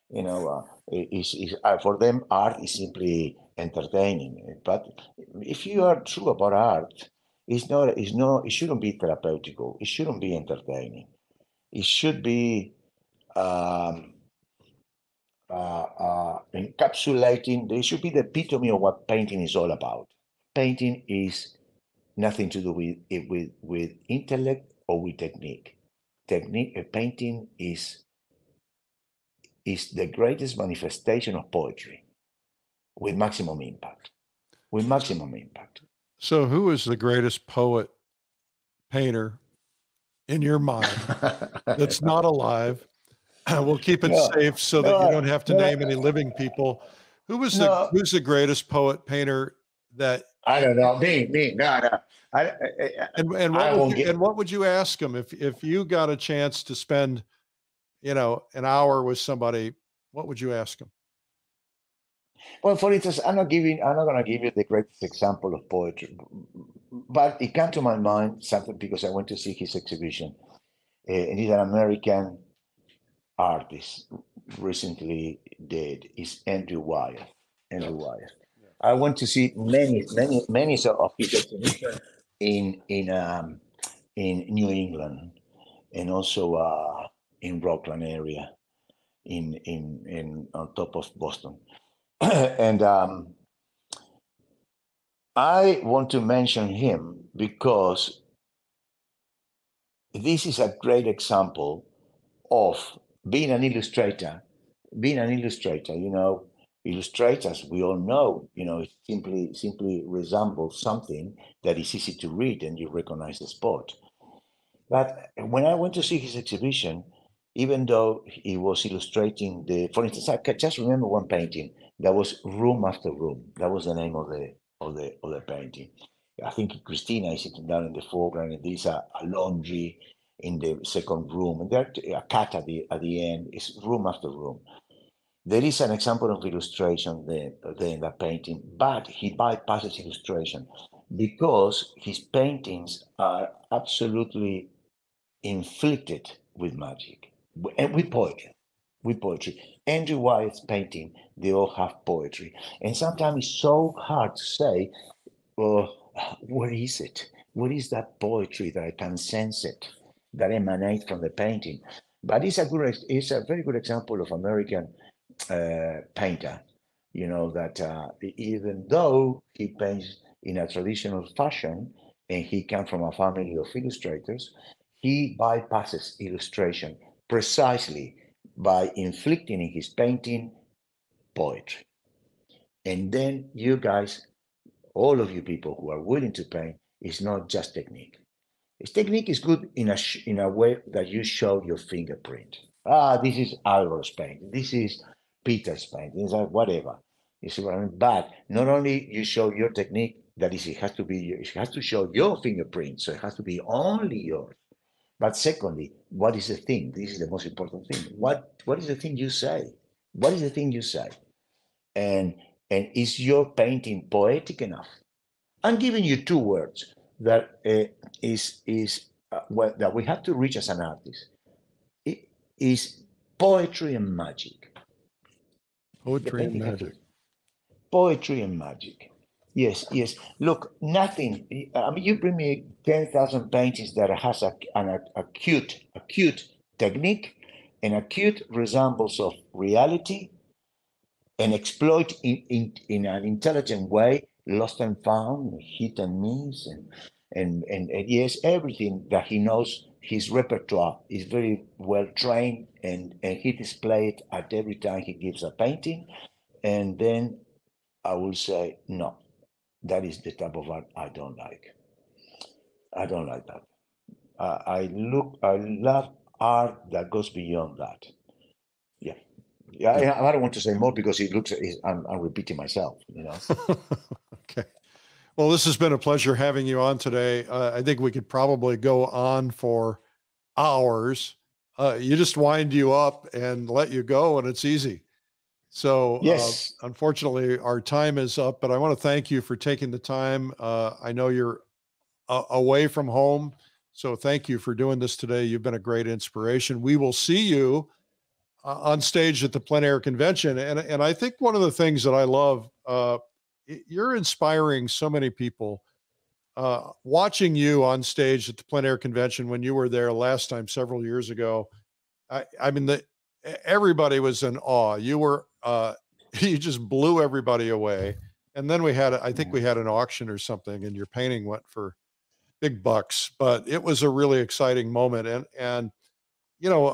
You know, for them, art is simply entertaining. But if you are true about art, it shouldn't be therapeutical. It shouldn't be entertaining. It should be encapsulating. They should be the epitome of what painting is all about. Painting is nothing to do with intellect or with technique. Painting is the greatest manifestation of poetry with maximum impact. So who is the greatest poet, painter in your mind that's not alive? We'll keep it safe so that you don't have to name any living people. Who's the greatest poet, painter that? I don't know. Me. No. And what would you ask him if you got a chance to spend, an hour with somebody? What would you ask him? Well, for instance, I'm not going to give you the greatest example of poetry, but it came to my mind something because I went to see his exhibition. And he's an American artist, recently dead. Is Andrew Wyeth. I went to see many of his exhibitions in New England, and also in Rockland area, in on top of Boston. And I want to mention him because this is a great example of being an illustrator. Illustrators, we all know, it simply resembles something that is easy to read and you recognize the spot. But when I went to see his exhibition, even though he was illustrating for instance, I can just remember one painting that was Room After Room. That was the name of the painting. I think Christina is sitting down in the foreground, and there's a laundry in the second room, and there's a cat at the end. It's Room After Room. There is an example of illustration there in that painting, but he bypasses illustration because his paintings are absolutely inflicted with magic and with poetry. Andrew Wyeth's painting, they all have poetry. And sometimes it's so hard to say, where is it? What is that poetry that I can sense it, that emanates from the painting? But it's a very good example of American painter, that even though he paints in a traditional fashion and he comes from a family of illustrators, he bypasses illustration precisely by inflicting in his painting poetry. And then you guys, all of you people who are willing to paint, it's not just technique. Technique is good in a way that you show your fingerprint. This is Alvaro's painting. This is Peter's painting. It's like whatever. You see what I mean? But not only you show your technique, that is, it has to show your fingerprint. So it has to be only yours. But secondly, what is the thing? This is the most important thing. What is the thing you say? What is the thing you say? And is your painting poetic enough? I'm giving you two words that that we have to reach as an artist. It is poetry and magic. Poetry and magic. Poetry and magic. Yes, yes. Look, nothing. I mean, you bring me 10,000 paintings that has an acute technique, an acute resemblance of reality, and exploit in an intelligent way, lost and found, hit and miss, and yes, everything that he knows. His repertoire is very well trained, and he displays it at every time he gives a painting. And then I will say, no, that is the type of art I don't like. I don't like that. I love art that goes beyond that. Yeah. Yeah, I don't want to say more because I'm repeating myself, you know. Okay. Well, this has been a pleasure having you on today. I think we could probably go on for hours. You just wind you up and let you go, and it's easy. So yes, unfortunately, our time is up, but I want to thank you for taking the time. I know you're away from home, so thank you for doing this today. You've been a great inspiration. We will see you on stage at the PleinAir convention. And I think one of the things that I love, you're inspiring so many people. Watching you on stage at the PleinAir convention when you were there last time several years ago, I mean, everybody was in awe. You were, you just blew everybody away. And then I think we had an auction or something, and your painting went for big bucks. But it was a really exciting moment. And you know,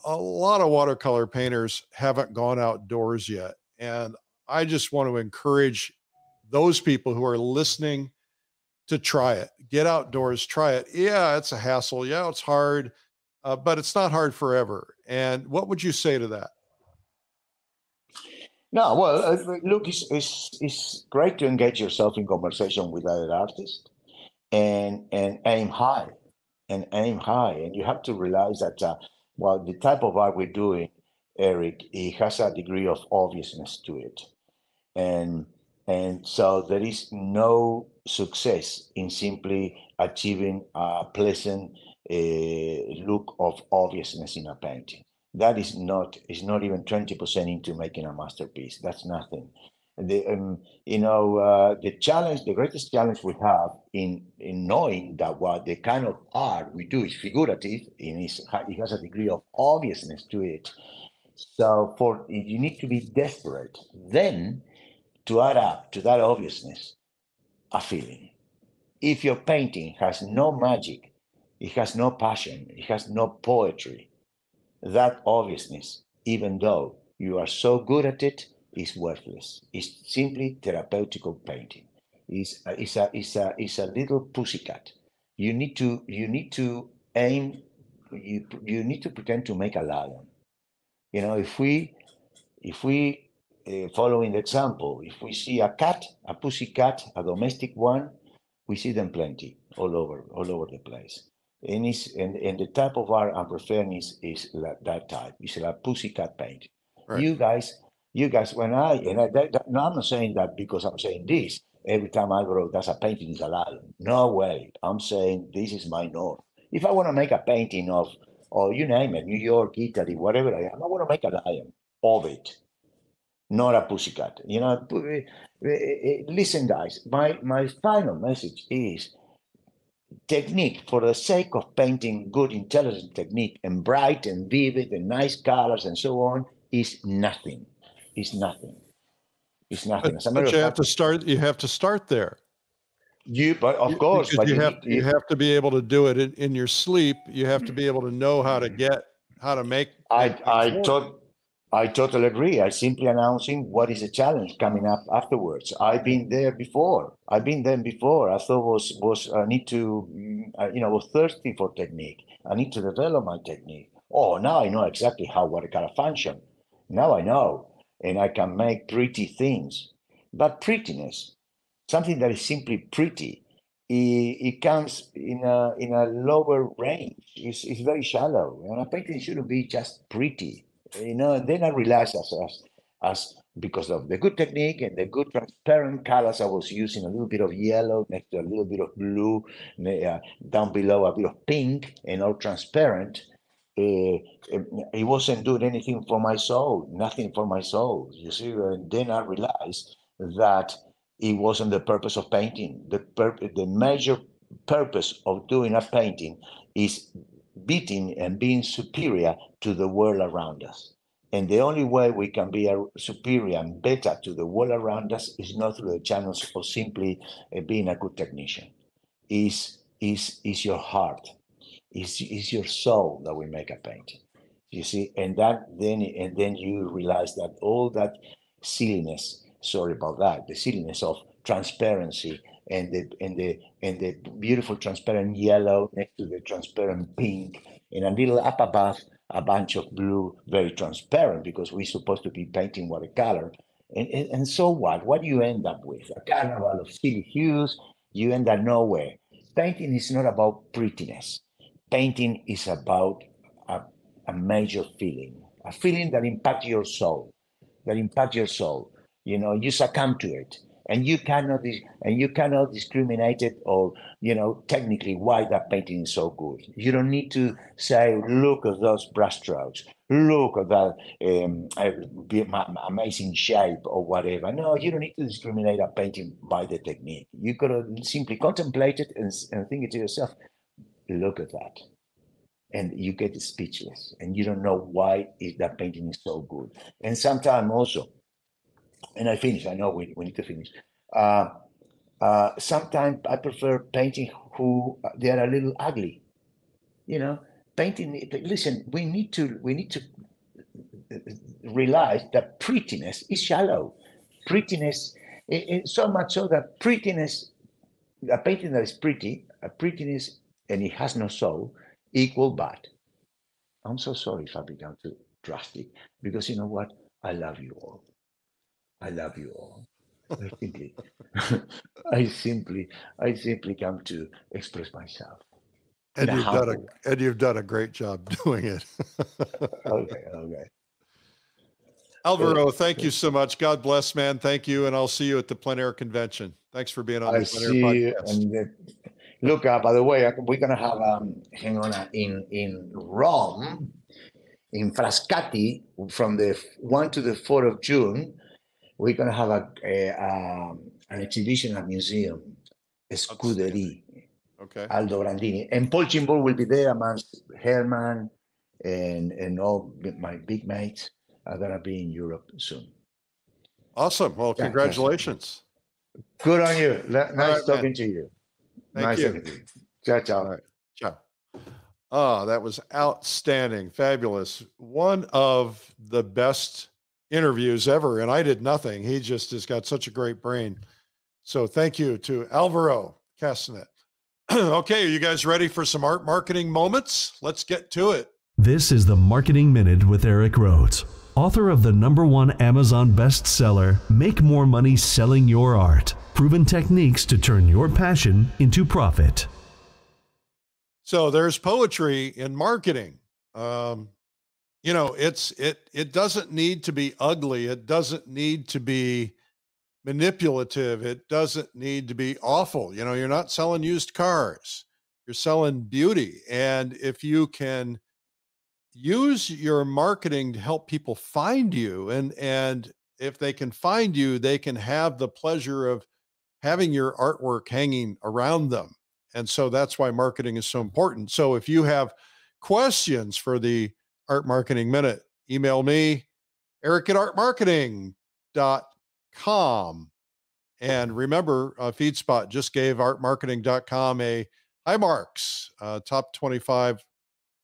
a lot of watercolor painters haven't gone outdoors yet. And I just want to encourage those people who are listening to try it. Get outdoors, try it. Yeah, it's a hassle. Yeah, it's hard, but it's not hard forever. And what would you say to that? No, well, look, it's great to engage yourself in conversation with other artists and aim high, and you have to realize that well, the type of art we're doing, Eric, it has a degree of obviousness to it, and so there is no success in simply achieving a pleasant look of obviousness in a painting. That is not even 20% into making a masterpiece. That's nothing. The the greatest challenge we have in knowing that what the kind of art we do is figurative, and it has a degree of obviousness to it. So you need to be desperate then to add up to that obviousness a feeling. If your painting has no magic, it has no passion, it has no poetry, that obviousness, even though you are so good at it, is worthless. It's simply therapeutical painting. It's a little pussycat. You need to aim. You need to pretend to make a lion. You know, if we following the example, if we see a cat, a pussycat, a domestic one, we see them plenty all over the place. And the type of art I'm referring is like that type. It's like pussycat paint. Right. You guys, now I'm not saying that because I'm saying this. Every time Alvaro does a painting is a lion. No way. I'm saying this is my north. If I want to make a painting of, or you name it, New York, Italy, whatever I am, I want to make a lion of it, not a pussycat. You know, listen, guys. My final message is: technique, for the sake of painting good, intelligent technique and bright and vivid and nice colors and so on, is nothing. It's nothing. It's nothing. But you have to start. You have to start there. But of course, but you have to be able to do it in your sleep. You have to be able to know how to make. I totally agree. I simply announcing what is the challenge coming up afterwards. I've been there before. I thought I need to, was thirsty for technique. I need to develop my technique. Oh, now I know exactly how watercolor function. Now I know, and I can make pretty things. But prettiness, something that is simply pretty, it comes in a lower range. It's very shallow, and a painting shouldn't be just pretty. And then I realized as because of the good technique and the good transparent colors I was using, a little bit of yellow next to a little bit of blue, down below a bit of pink, and all transparent. It wasn't doing anything for my soul, nothing for my soul. You see, and then I realized that it wasn't the purpose of painting. The major purpose of doing a painting is beating and being superior to the world around us. And the only way we can be superior and better to the world around us is not through the channels of simply being a good technician. Is your heart, is your soul that we make a painting. You see, and then you realize that all that silliness, sorry about that, the silliness of transparency and the beautiful transparent yellow next to the transparent pink, and a little up above a bunch of blue, very transparent, because we're supposed to be painting watercolor. And so what? What do you end up with? A carnival of silly hues. You end up nowhere. Painting is not about prettiness. Painting is about a major feeling, a feeling that impacts your soul, You succumb to it, and you cannot discriminate it, or technically why that painting is so good. You don't need to say, look at those brushstrokes, look at that amazing shape or whatever. No, you don't need to discriminate a painting by the technique. You gotta simply contemplate it and think it to yourself, look at that. And you get speechless, and you don't know why that painting is so good. And sometimes also, and I finish, I know we need to finish. Sometimes I prefer painting who they are a little ugly. Painting. Listen, we need to realize that prettiness is shallow. Prettiness, so much so that prettiness, a painting that is pretty, a prettiness, and it has no soul, equal bad. I'm so sorry if I become too drastic, because you know what? I love you all. I love you all. I simply come to express myself. And you've done a great job doing it. Okay. Alvaro, thank you so much. God bless, man. Thank you, and I'll see you at the PleinAir convention. Thanks for being on the PleinAir podcast. Look, by the way, we're gonna have in Rome, in Frascati, from the 1 to the 4 of June. We're going to have an exhibition at museum, Scuderie, Aldo Brandini. And Paul Chimbol will be there amongst Herman and all my big mates are going to be in Europe soon. Awesome. Well, congratulations. Good on you. Nice talking to you. Thank you. Talking to you. Ciao, ciao. All right. Ciao. Oh, that was outstanding. Fabulous. One of the best interviews ever, and I did nothing. He just has got such a great brain. So thank you to Alvaro Castagnet. Okay, are you guys ready for some art marketing moments? Let's get to it. This is the Marketing Minute with Eric Rhoads, author of the #1 Amazon bestseller, Make More Money Selling Your Art, Proven Techniques to Turn Your Passion into Profit. So there's poetry in marketing. It doesn't need to be ugly. It doesn't need to be manipulative. It doesn't need to be awful. You're not selling used cars. You're selling beauty. And if you can use your marketing to help people find you, and if they can find you, they can have the pleasure of having your artwork hanging around them. And so that's why marketing is so important. So if you have questions for the Art Marketing Minute, email me, eric@artmarketing.com. And remember, FeedSpot just gave artmarketing.com a high marks, top 25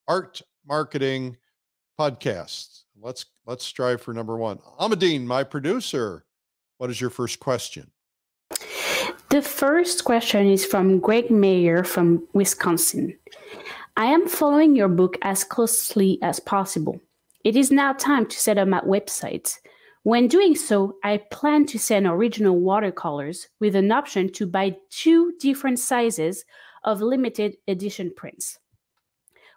art marketing podcasts. Let's strive for #1. Amadine, my producer, what is your first question? The first question is from Greg Mayer from Wisconsin. I am following your book as closely as possible. It is now time to set up my website. When doing so, I plan to send original watercolors with an option to buy 2 different sizes of limited edition prints.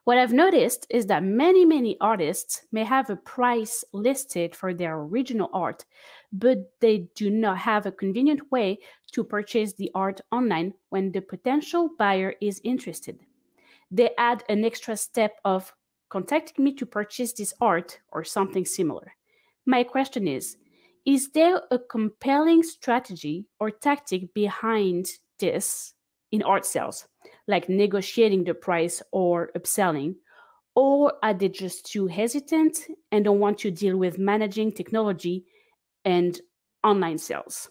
What I've noticed is that many artists may have a price listed for their original art, but they do not have a convenient way to purchase the art online when the potential buyer is interested. They add an extra step of contacting me to purchase this art or something similar. My question is there a compelling strategy or tactic behind this in art sales, like negotiating the price or upselling? Or are they just too hesitant and don't want to deal with managing technology and online sales?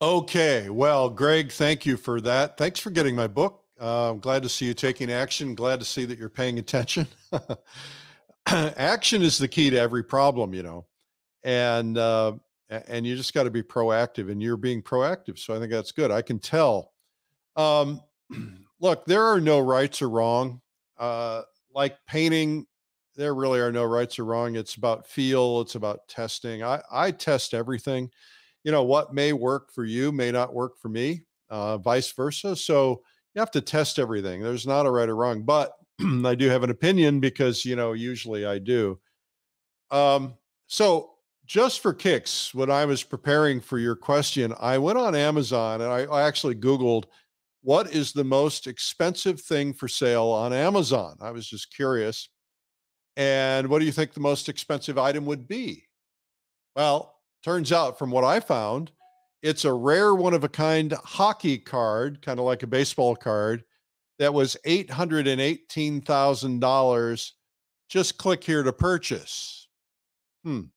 Okay. Well, Greg, thank you for that. Thanks for getting my book. I'm glad to see you taking action. Glad to see that you're paying attention. Action is the key to every problem, and you just got to be proactive, and you're being proactive. So I think that's good. I can tell. Look, there are no rights or wrong. Like painting, there really are no rights or wrong. It's about feel. It's about testing. I test everything. What may work for you may not work for me, vice versa. So you have to test everything. There's not a right or wrong, but I do have an opinion because, usually I do. So just for kicks, when I was preparing for your question, I went on Amazon and I actually Googled, what is the most expensive thing for sale on Amazon? I was just curious. And what do you think the most expensive item would be? Well, turns out from what I found, it's a rare one-of-a-kind hockey card, kind of like a baseball card, that was $818,000. Just click here to purchase. You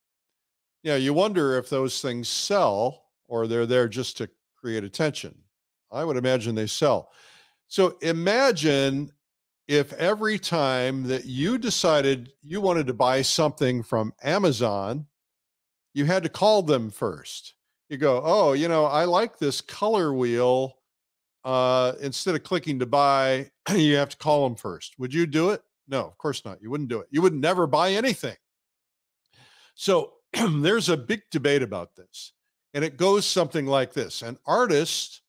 wonder if those things sell or they're there just to create attention. I would imagine they sell. So imagine if every time that you decided you wanted to buy something from Amazon, you had to call them first. You go, oh, I like this color wheel. Instead of clicking to buy, you have to call them first. Would you do it? No, of course not. You wouldn't do it. You would never buy anything. So there's a big debate about this. And it goes something like this. An artist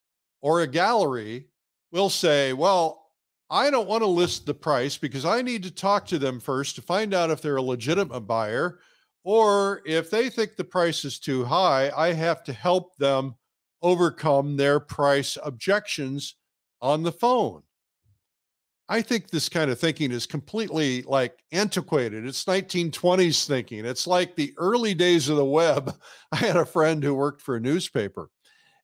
or a gallery will say, well, I don't want to list the price because I need to talk to them first to find out if they're a legitimate buyer, or if they think the price is too high, I have to help them overcome their price objections on the phone. I think this kind of thinking is completely antiquated. It's 1920s thinking. It's like the early days of the web. I had a friend who worked for a newspaper,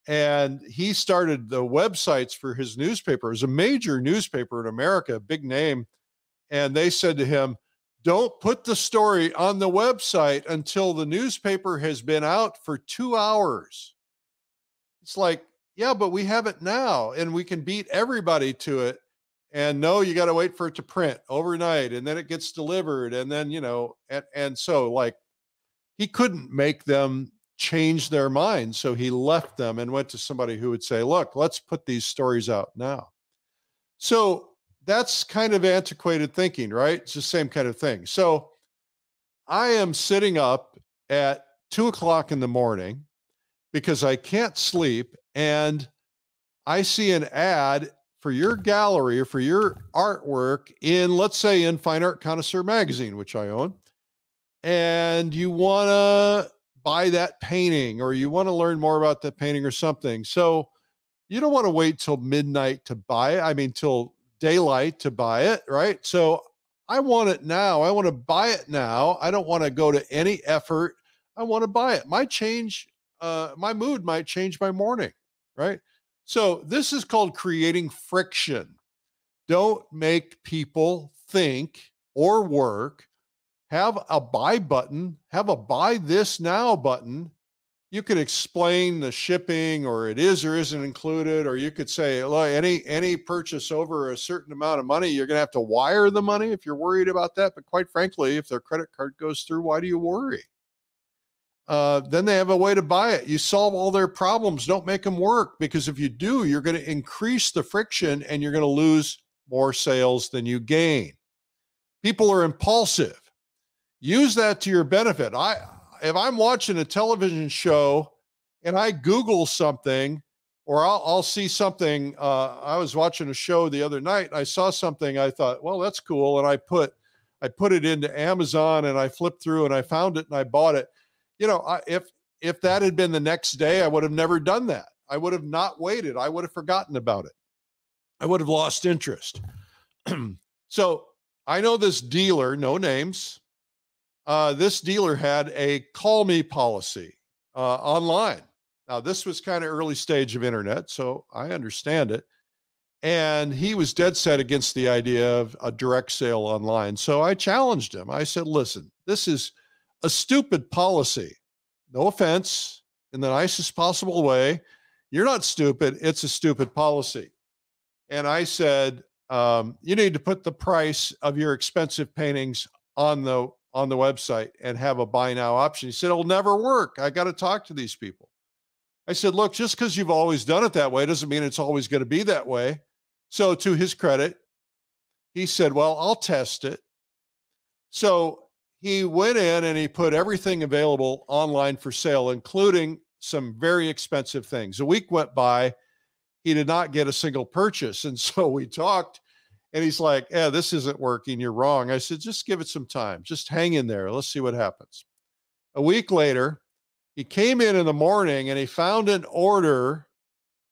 and he started the websites for his newspaper. It was a major newspaper in America, a big name. And they said to him, don't put the story on the website until the newspaper has been out for 2 hours. It's like, yeah, but we have it now and we can beat everybody to it. And no, you got to wait for it to print overnight and then it gets delivered. And then, and so he couldn't make them change their mind. So he left them and went to somebody who would say, look, let's put these stories out now. So that's kind of antiquated thinking, right? It's the same kind of thing. So I am sitting up at 2:00 in the morning because I can't sleep, and I see an ad for your gallery or for your artwork in, let's say, in Fine Art Connoisseur magazine, which I own, and you want to buy that painting or you want to learn more about that painting or something. So you don't want to wait till midnight to buy it. Till daylight to buy it, right? So I want it now. I want to buy it now. I don't want to go to any effort. I want to buy it. My mood might change by morning, right? So this is called creating friction. Don't make people think or work. Have a buy button, have a buy this now button. You could explain the shipping, or it is or isn't included, or you could say, look, any purchase over a certain amount of money, you're going to have to wire the money if you're worried about that. But quite frankly, if their credit card goes through, why do you worry? Then they have a way to buy it. You solve all their problems. Don't make them work, because if you do, you're going to increase the friction and you're going to lose more sales than you gain. People are impulsive. Use that to your benefit. If I'm watching a television show and I Google something, or I'll see something. I was watching a show the other night. I saw something. I thought, well, that's cool. And I put it into Amazon and I flipped through and I found it and I bought it. You know, if that had been the next day, I would have never done that. I would have not waited. I would have forgotten about it. I would have lost interest. So I know this dealer, no names. This dealer had a call me policy online. Now, this was kind of early stage of internet, so I understand it. And he was dead set against the idea of a direct sale online. So I challenged him. I said, listen, this is a stupid policy. No offense, in the nicest possible way. You're not stupid. It's a stupid policy. And I said, you need to put the price of your expensive paintings on the website and have a buy now option. He said, it'll never work. I got to talk to these people. I said, look, just because you've always done it that way doesn't mean it's always going to be that way. So to his credit, he said, well, I'll test it. So he went in and he put everything available online for sale, including some very expensive things. A week went by. He did not get a single purchase. And so we talked and he's like, yeah, this isn't working. You're wrong. I said, just give it some time. Just hang in there. Let's see what happens. A week later, he came in the morning and he found an order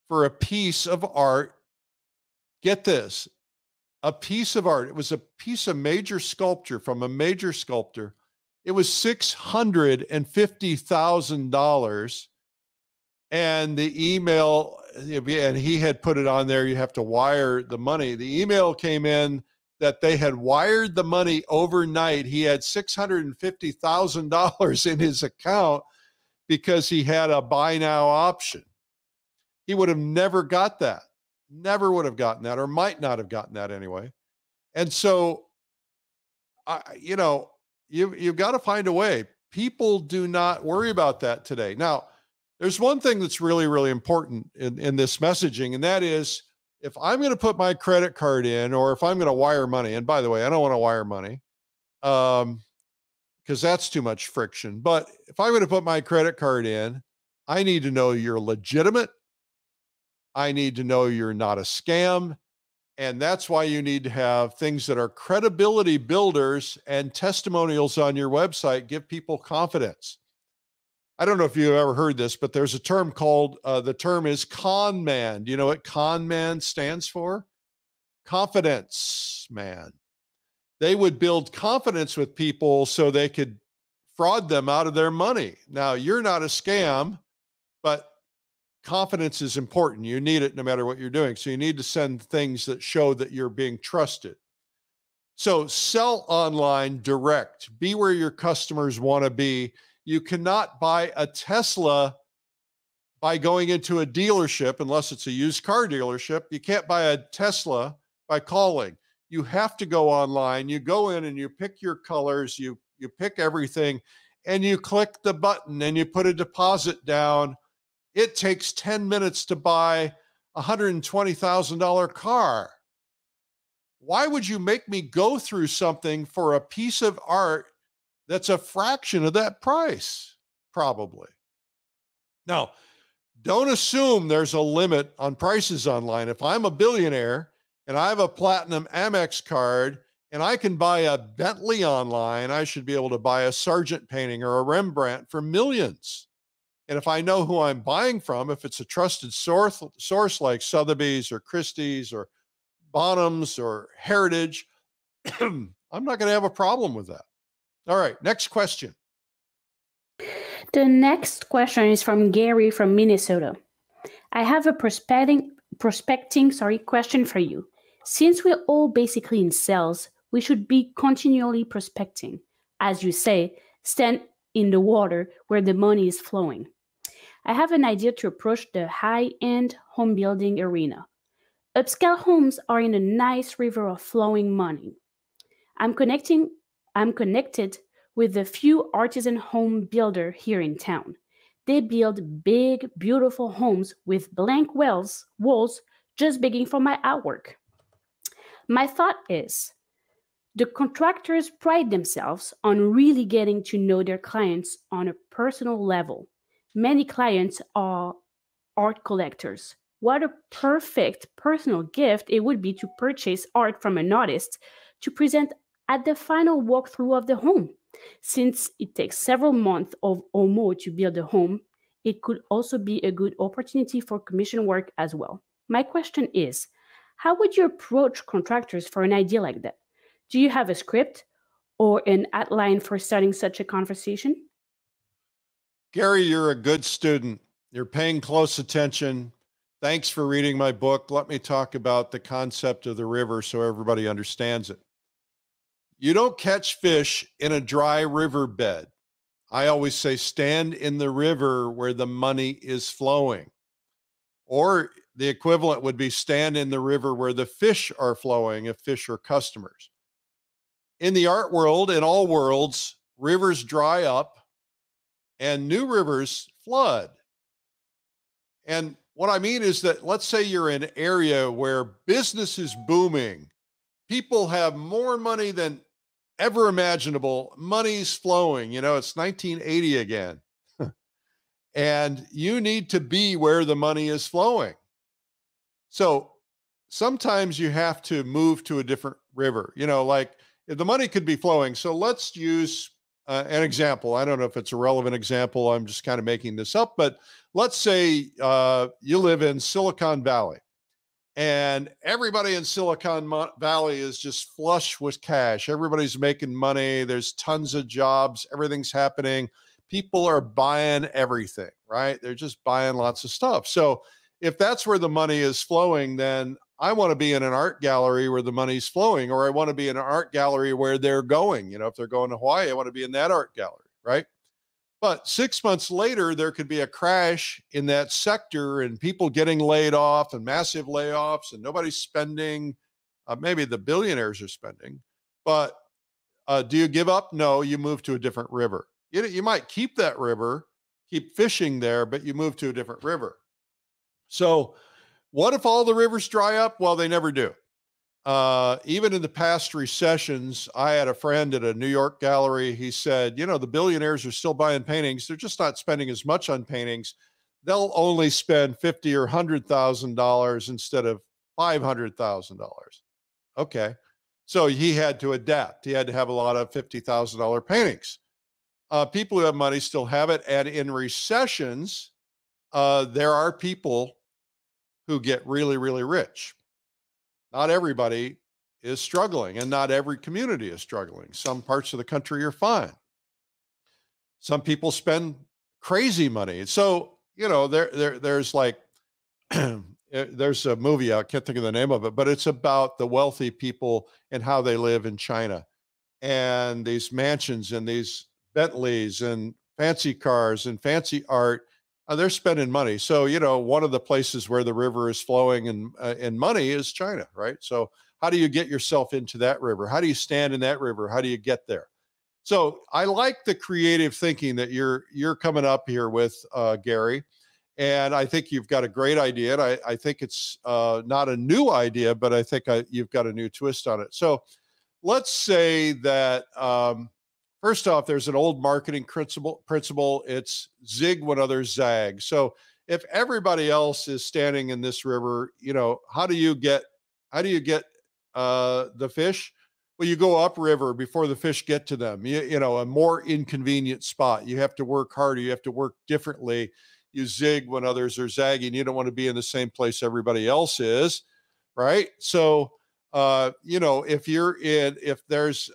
for a piece of art. Get this, a piece of art. It was a piece of major sculpture from a major sculptor. It was $650,000. And the email, and he had put it on there, you have to wire the money. The email came in that they had wired the money overnight. He had $650,000 in his account because he had a buy now option. He would have never got that. Never would have gotten that, or might not have gotten that anyway. And so, you've got to find a way. People do not worry about that today. Now, there's one thing that's really, really important in this messaging, and that is if I'm going to put my credit card in, or if I'm going to wire money, and by the way, I don't want to wire money because that's too much friction. But if I'm going to put my credit card in, I need to know you're legitimate. I need to know you're not a scam. And that's why you need to have things that are credibility builders and testimonials on your website. Give people confidence. I don't know if you've ever heard this, but there's a term called, the term is con man. Do you know what con man stands for? Confidence man. They would build confidence with people so they could fraud them out of their money. Now, you're not a scam, but confidence is important. You need it no matter what you're doing. So you need to send things that show that you're being trusted. So sell online direct. Be where your customers want to be. You cannot buy a Tesla by going into a dealership unless it's a used car dealership. You can't buy a Tesla by calling. You have to go online. You go in and you pick your colors, you pick everything, and you click the button and you put a deposit down. It takes 10 minutes to buy a $120,000 car. Why would you make me go through something for a piece of art that's a fraction of that price? Probably. Now, don't assume there's a limit on prices online. If I'm a billionaire and I have a platinum Amex card and I can buy a Bentley online, I should be able to buy a Sargent painting or a Rembrandt for millions. And if I know who I'm buying from, if it's a trusted source like Sotheby's or Christie's or Bonhams or Heritage, I'm not going to have a problem with that. All right, next question. The next question is from Gary from Minnesota. I have a prospecting question for you. Since we're all basically in sales, we should be continually prospecting. As you say, stand in the water where the money is flowing. I have an idea to approach the high-end home building arena. Upscale homes are in a nice river of flowing money. I'm connected with a few artisan home builder here in town. They build big, beautiful homes with blank walls just begging for my artwork. My thought is, the contractors pride themselves on really getting to know their clients on a personal level. Many clients are art collectors. What a perfect personal gift it would be to purchase art from an artist to present at the final walkthrough of the home. Since it takes several months or more to build a home, it could also be a good opportunity for commission work as well. My question is, how would you approach contractors for an idea like that? Do you have a script or an outline for starting such a conversation? Gary, you're a good student. You're paying close attention. Thanks for reading my book. Let me talk about the concept of the river so everybody understands it. You don't catch fish in a dry riverbed. I always say stand in the river where the money is flowing. Or the equivalent would be stand in the river where the fish are flowing if fish are customers. In the art world, in all worlds, rivers dry up and new rivers flood. And what I mean is that let's say you're in an area where business is booming. People have more money than ever imaginable. Money's flowing. You know, it's 1980 again. And you need to be where the money is flowing. So sometimes you have to move to a different river, you know, like if the money could be flowing. So let's use an example. I don't know if it's a relevant example. I'm just kind of making this up, but let's say you live in Silicon Valley and everybody in Silicon Valley is just flush with cash. Everybody's making money. There's tons of jobs. Everything's happening. People are buying everything, right? They're just buying lots of stuff. So if that's where the money is flowing, then I want to be in an art gallery where the money's flowing, or I want to be in an art gallery where they're going. You know, if they're going to Hawaii, I want to be in that art gallery, right? But 6 months later, there could be a crash in that sector and people getting laid off and massive layoffs and nobody's spending. Maybe the billionaires are spending, but do you give up? No, you move to a different river. You might keep that river, keep fishing there, but you move to a different river. So what if all the rivers dry up? Well, they never do. Even in the past recessions, I had a friend at a New York gallery. He said, you know, the billionaires are still buying paintings. They're just not spending as much on paintings. They'll only spend $50,000 or $100,000 instead of $500,000. Okay. So he had to adapt. He had to have a lot of $50,000 paintings. People who have money still have it. And in recessions, there are people who get really, really rich. Not everybody is struggling and not every community is struggling. Some parts of the country are fine. Some people spend crazy money. So, you know, there's like, there's a movie, I can't think of the name of it, but it's about the wealthy people and how they live in China and these mansions and these Bentleys and fancy cars and fancy art. They're spending money. So, you know, one of the places where the river is flowing and money is China, right? So how do you get yourself into that river? How do you stand in that river? How do you get there? So I like the creative thinking that you're coming up here with, Gary. And I think you've got a great idea. And I think it's not a new idea, but I think you've got a new twist on it. So let's say that, first off, there's an old marketing principle. It's zig when others zag. So if everybody else is standing in this river, you know, how do you get the fish? Well, you go upriver before the fish get to them. You know, a more inconvenient spot. You have to work harder. You have to work differently. You zig when others are zagging. You don't want to be in the same place everybody else is, right? So, you know, if there's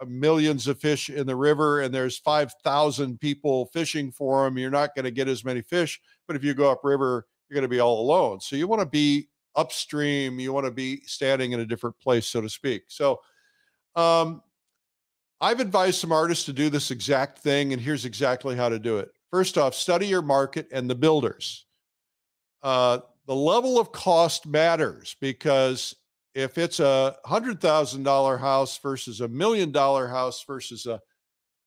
millions of fish in the river and there's 5,000 people fishing for them, you're not going to get as many fish. But if you go upriver, you're going to be all alone. So you want to be upstream. You want to be standing in a different place, so to speak. So I've advised some artists to do this exact thing, and here's exactly how to do it. First off, study your market and the builders. The level of cost matters because if it's a $100,000 house versus $1 million house versus a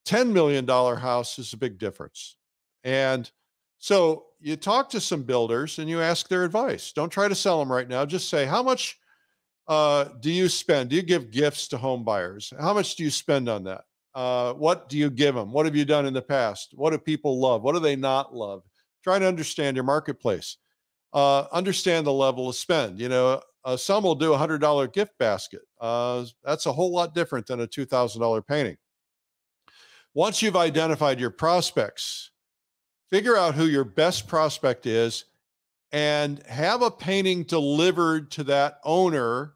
$10 million house is a big difference. And so you talk to some builders and you ask their advice. Don't try to sell them right now. Just say, how much do you spend? Do you give gifts to home buyers? How much do you spend on that? What do you give them? What have you done in the past? What do people love? What do they not love? Try to understand your marketplace. Understand the level of spend. Some will do $100 gift basket. That's a whole lot different than a $2,000 painting. Once you've identified your prospects, figure out who your best prospect is and have a painting delivered to that owner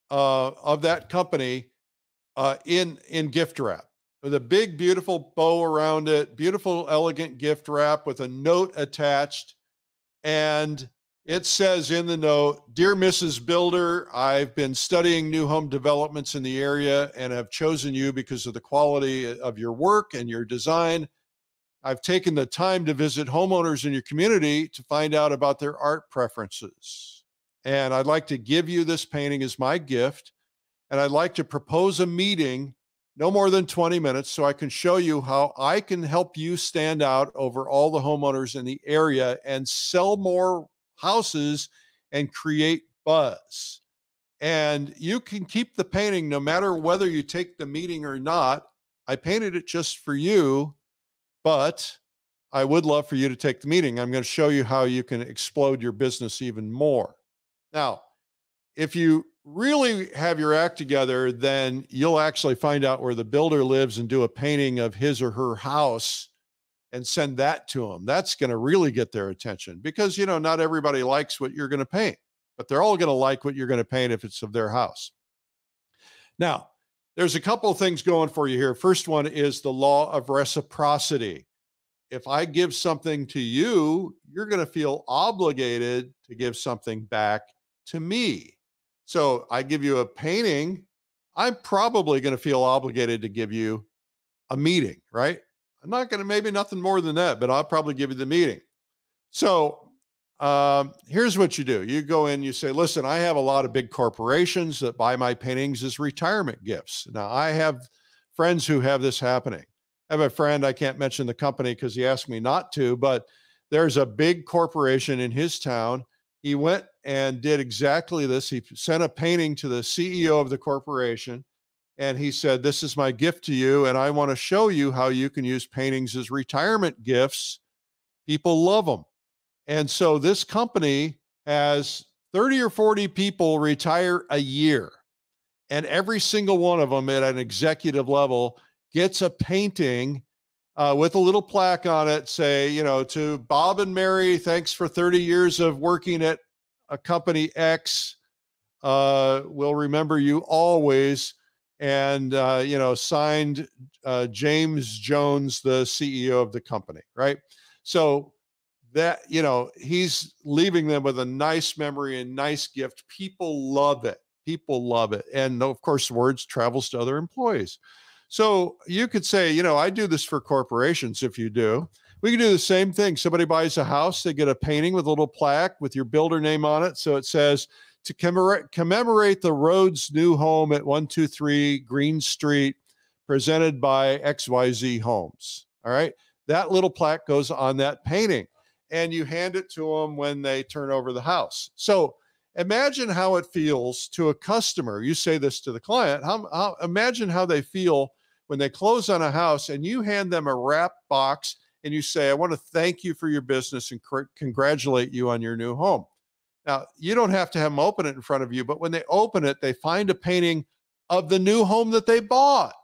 of that company in gift wrap with a big, beautiful bow around it, beautiful, elegant gift wrap with a note attached. And it says in the note, "Dear Mrs. Builder, I've been studying new home developments in the area and have chosen you because of the quality of your work and your design. I've taken the time to visit homeowners in your community to find out about their art preferences. And I'd like to give you this painting as my gift. And I'd like to propose a meeting, no more than 20 minutes, so I can show you how I can help you stand out over all the homeowners in the area and sell more houses and create buzz. And you can keep the painting no matter whether you take the meeting or not. I painted it just for you, but I would love for you to take the meeting. I'm going to show you how you can explode your business even more." Now, if you really have your act together, then you'll actually find out where the builder lives and do a painting of his or her house and send that to them. That's going to really get their attention because, not everybody likes what you're going to paint, but they're all going to like what you're going to paint if it's of their house. Now, there's a couple of things going for you here. First one is the law of reciprocity. If I give something to you, you're going to feel obligated to give something back to me. So I give you a painting, I'm probably going to feel obligated to give you a meeting, right? I'm not going to, maybe nothing more than that, but I'll probably give you the meeting. So here's what you do. You go in, you say, "Listen, I have a lot of big corporations that buy my paintings as retirement gifts." Now, I have friends who have this happening. I have a friend, I can't mention the company because he asked me not to, but there's a big corporation in his town. He went and did exactly this. He sent a painting to the CEO of the corporation, and he said, "This is my gift to you, and I want to show you how you can use paintings as retirement gifts. People love them." And so this company has 30 or 40 people retire a year, and every single one of them at an executive level gets a painting with a little plaque on it, say, "To Bob and Mary, thanks for 30 years of working at a company X. We'll remember you always." And, signed James Jones, the CEO of the company, right? So that, he's leaving them with a nice memory and nice gift. People love it. People love it. And of course, words travels to other employees. So you could say, "I do this for corporations." If you do, we can do the same thing. Somebody buys a house, they get a painting with a little plaque with your builder name on it. So it says, "To commemorate the Rhoads new home at 123 Green Street, presented by XYZ Homes." All right. That little plaque goes on that painting and you hand it to them when they turn over the house. So imagine how it feels to a customer. You say this to the client. Imagine how they feel when they close on a house and you hand them a wrapped box and you say, "I want to thank you for your business and congratulate you on your new home." Now, you don't have to have them open it in front of you, but when they open it, they find a painting of the new home that they bought.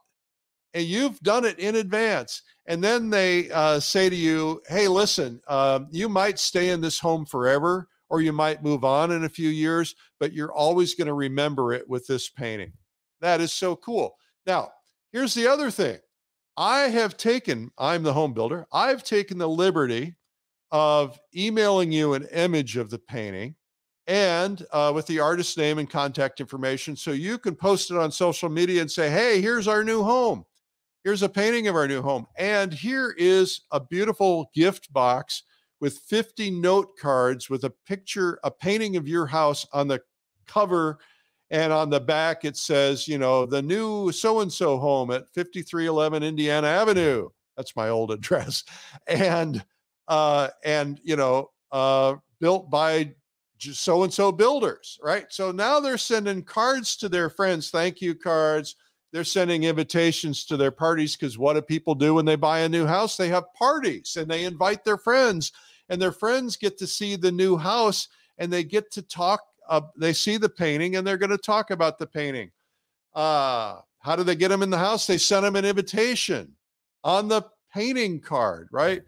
And you've done it in advance. And then they say to you, "Hey, listen, you might stay in this home forever, or you might move on in a few years, but you're always going to remember it with this painting." That is so cool. Now, here's the other thing. I'm the home builder. I've taken the liberty of emailing you an image of the painting and with the artist's name and contact information. So you can post it on social media and say, "Hey, here's our new home. Here's a painting of our new home. And here is a beautiful gift box with 50 note cards with a painting of your house on the cover. And on the back, it says, the new so-and-so home at 5311 Indiana Avenue." That's my old address. And built by so-and-so builders, right? So now they're sending cards to their friends, thank you cards. They're sending invitations to their parties, because what do people do when they buy a new house? They have parties and they invite their friends, and their friends get to see the new house, and they get to talk. They see the painting and they're going to talk about the painting. How do they get them in the house? They send them an invitation on the painting card, right?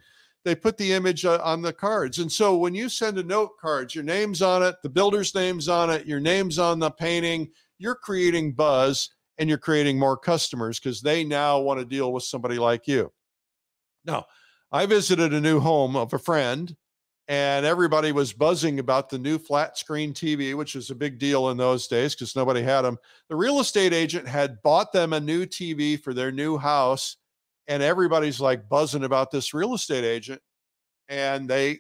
They put the image on the cards. And so when you send a note cards, your name's on it, the builder's name's on it, your name's on the painting, you're creating buzz and you're creating more customers, because they now want to deal with somebody like you. Now, I visited a new home of a friend, and everybody was buzzing about the new flat screen TV, which was a big deal in those days because nobody had them. The real estate agent had bought them a new TV for their new house, and everybody's like buzzing about this real estate agent. And they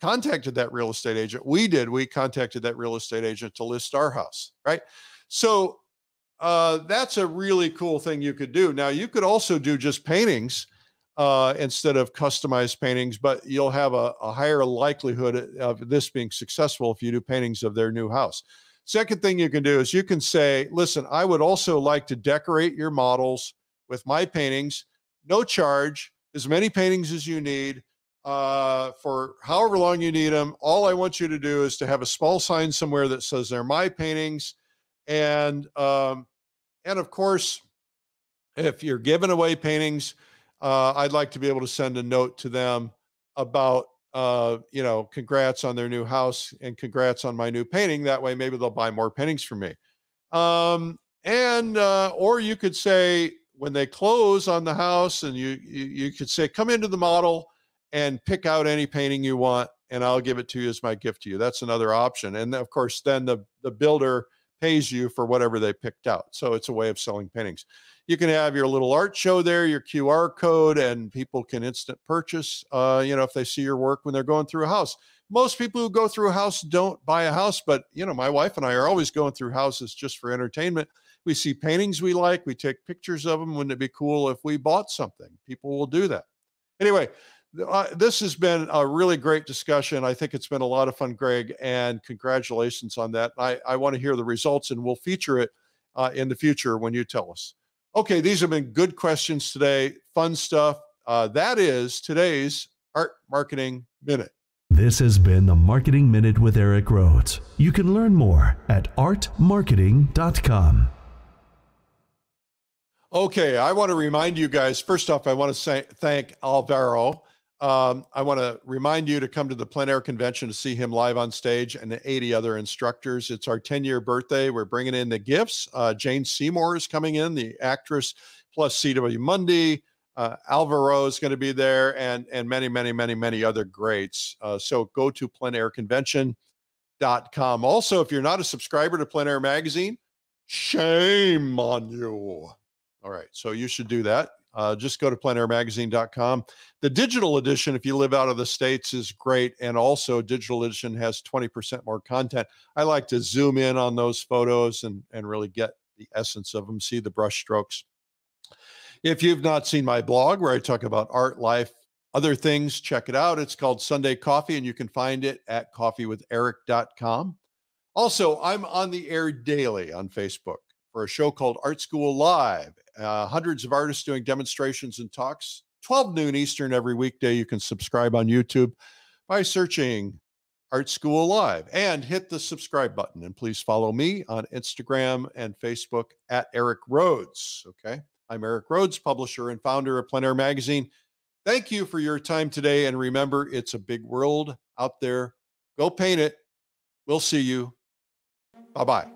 contacted that real estate agent. We contacted that real estate agent to list our house, right? So that's a really cool thing you could do. Now, you could also do just paintings instead of customized paintings, but you'll have a higher likelihood of this being successful if you do paintings of their new house. Second thing you can do is you can say, listen, I would also like to decorate your models with my paintings, no charge, as many paintings as you need, for however long you need them. All I want you to do is to have a small sign somewhere that says they're my paintings. And of course, if you're giving away paintings, I'd like to be able to send a note to them about, congrats on their new house and congrats on my new painting. That way, maybe they'll buy more paintings from me. Or you could say, when they close on the house, and you could say, come into the model and pick out any painting you want, and I'll give it to you as my gift to you. That's another option. And of course, then the builder pays you for whatever they picked out. So it's a way of selling paintings. You can have your little art show there, your QR code, and people can instant purchase, if they see your work when they're going through a house. Most people who go through a house don't buy a house, but, my wife and I are always going through houses just for entertainment. We see paintings we like, we take pictures of them. Wouldn't it be cool if we bought something? People will do that. Anyway, this has been a really great discussion. I think it's been a lot of fun, Greg, and congratulations on that. I want to hear the results, and we'll feature it in the future when you tell us. Okay, these have been good questions today, fun stuff. That is today's Art Marketing Minute. This has been the Marketing Minute with Eric Rhoads. You can learn more at artmarketing.com. Okay, I want to remind you guys, first off, I want to thank Alvaro. I want to remind you to come to the PleinAir convention to see him live on stage and the 80 other instructors. It's our 10-year birthday. We're bringing in the gifts. Jane Seymour is coming in, the actress, plus C.W. Mundy. Alvaro is going to be there, and many, many, many, many other greats. So go to PleinAirConvention.com. Also, if you're not a subscriber to PleinAir Magazine, shame on you. All right, so you should do that. Just go to PleinAirMagazine.com. The digital edition, if you live out of the States, is great. And also, digital edition has 20% more content. I like to zoom in on those photos and really get the essence of them, see the brush strokes. If you've not seen my blog where I talk about art, life, other things, check it out. It's called Sunday Coffee, and you can find it at coffeewitheric.com. Also, I'm on the air daily on Facebook for a show called Art School Live. Hundreds of artists doing demonstrations and talks, 12 noon Eastern every weekday. You can subscribe on YouTube by searching Art School Live and hit the subscribe button. And please follow me on Instagram and Facebook at Eric Rhoads. Okay. I'm Eric Rhoads, publisher and founder of PleinAir Magazine. Thank you for your time today. And remember, it's a big world out there. Go paint it. We'll see you. Bye-bye.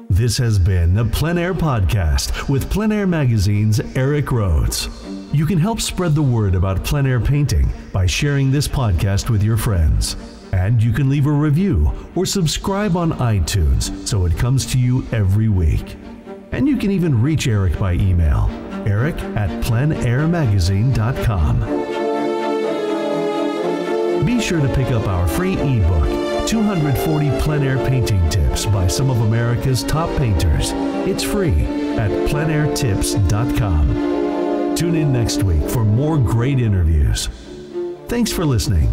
This has been the PleinAir Podcast with PleinAir Magazine's Eric Rhoads. You can help spread the word about plein air painting by sharing this podcast with your friends. And you can leave a review or subscribe on iTunes so it comes to you every week. And you can even reach Eric by email, eric@pleinairmagazine.com. Be sure to pick up our free ebook, 240 plein air painting tips by some of America's top painters. It's free at pleinairtips.com. Tune in next week for more great interviews. Thanks for listening.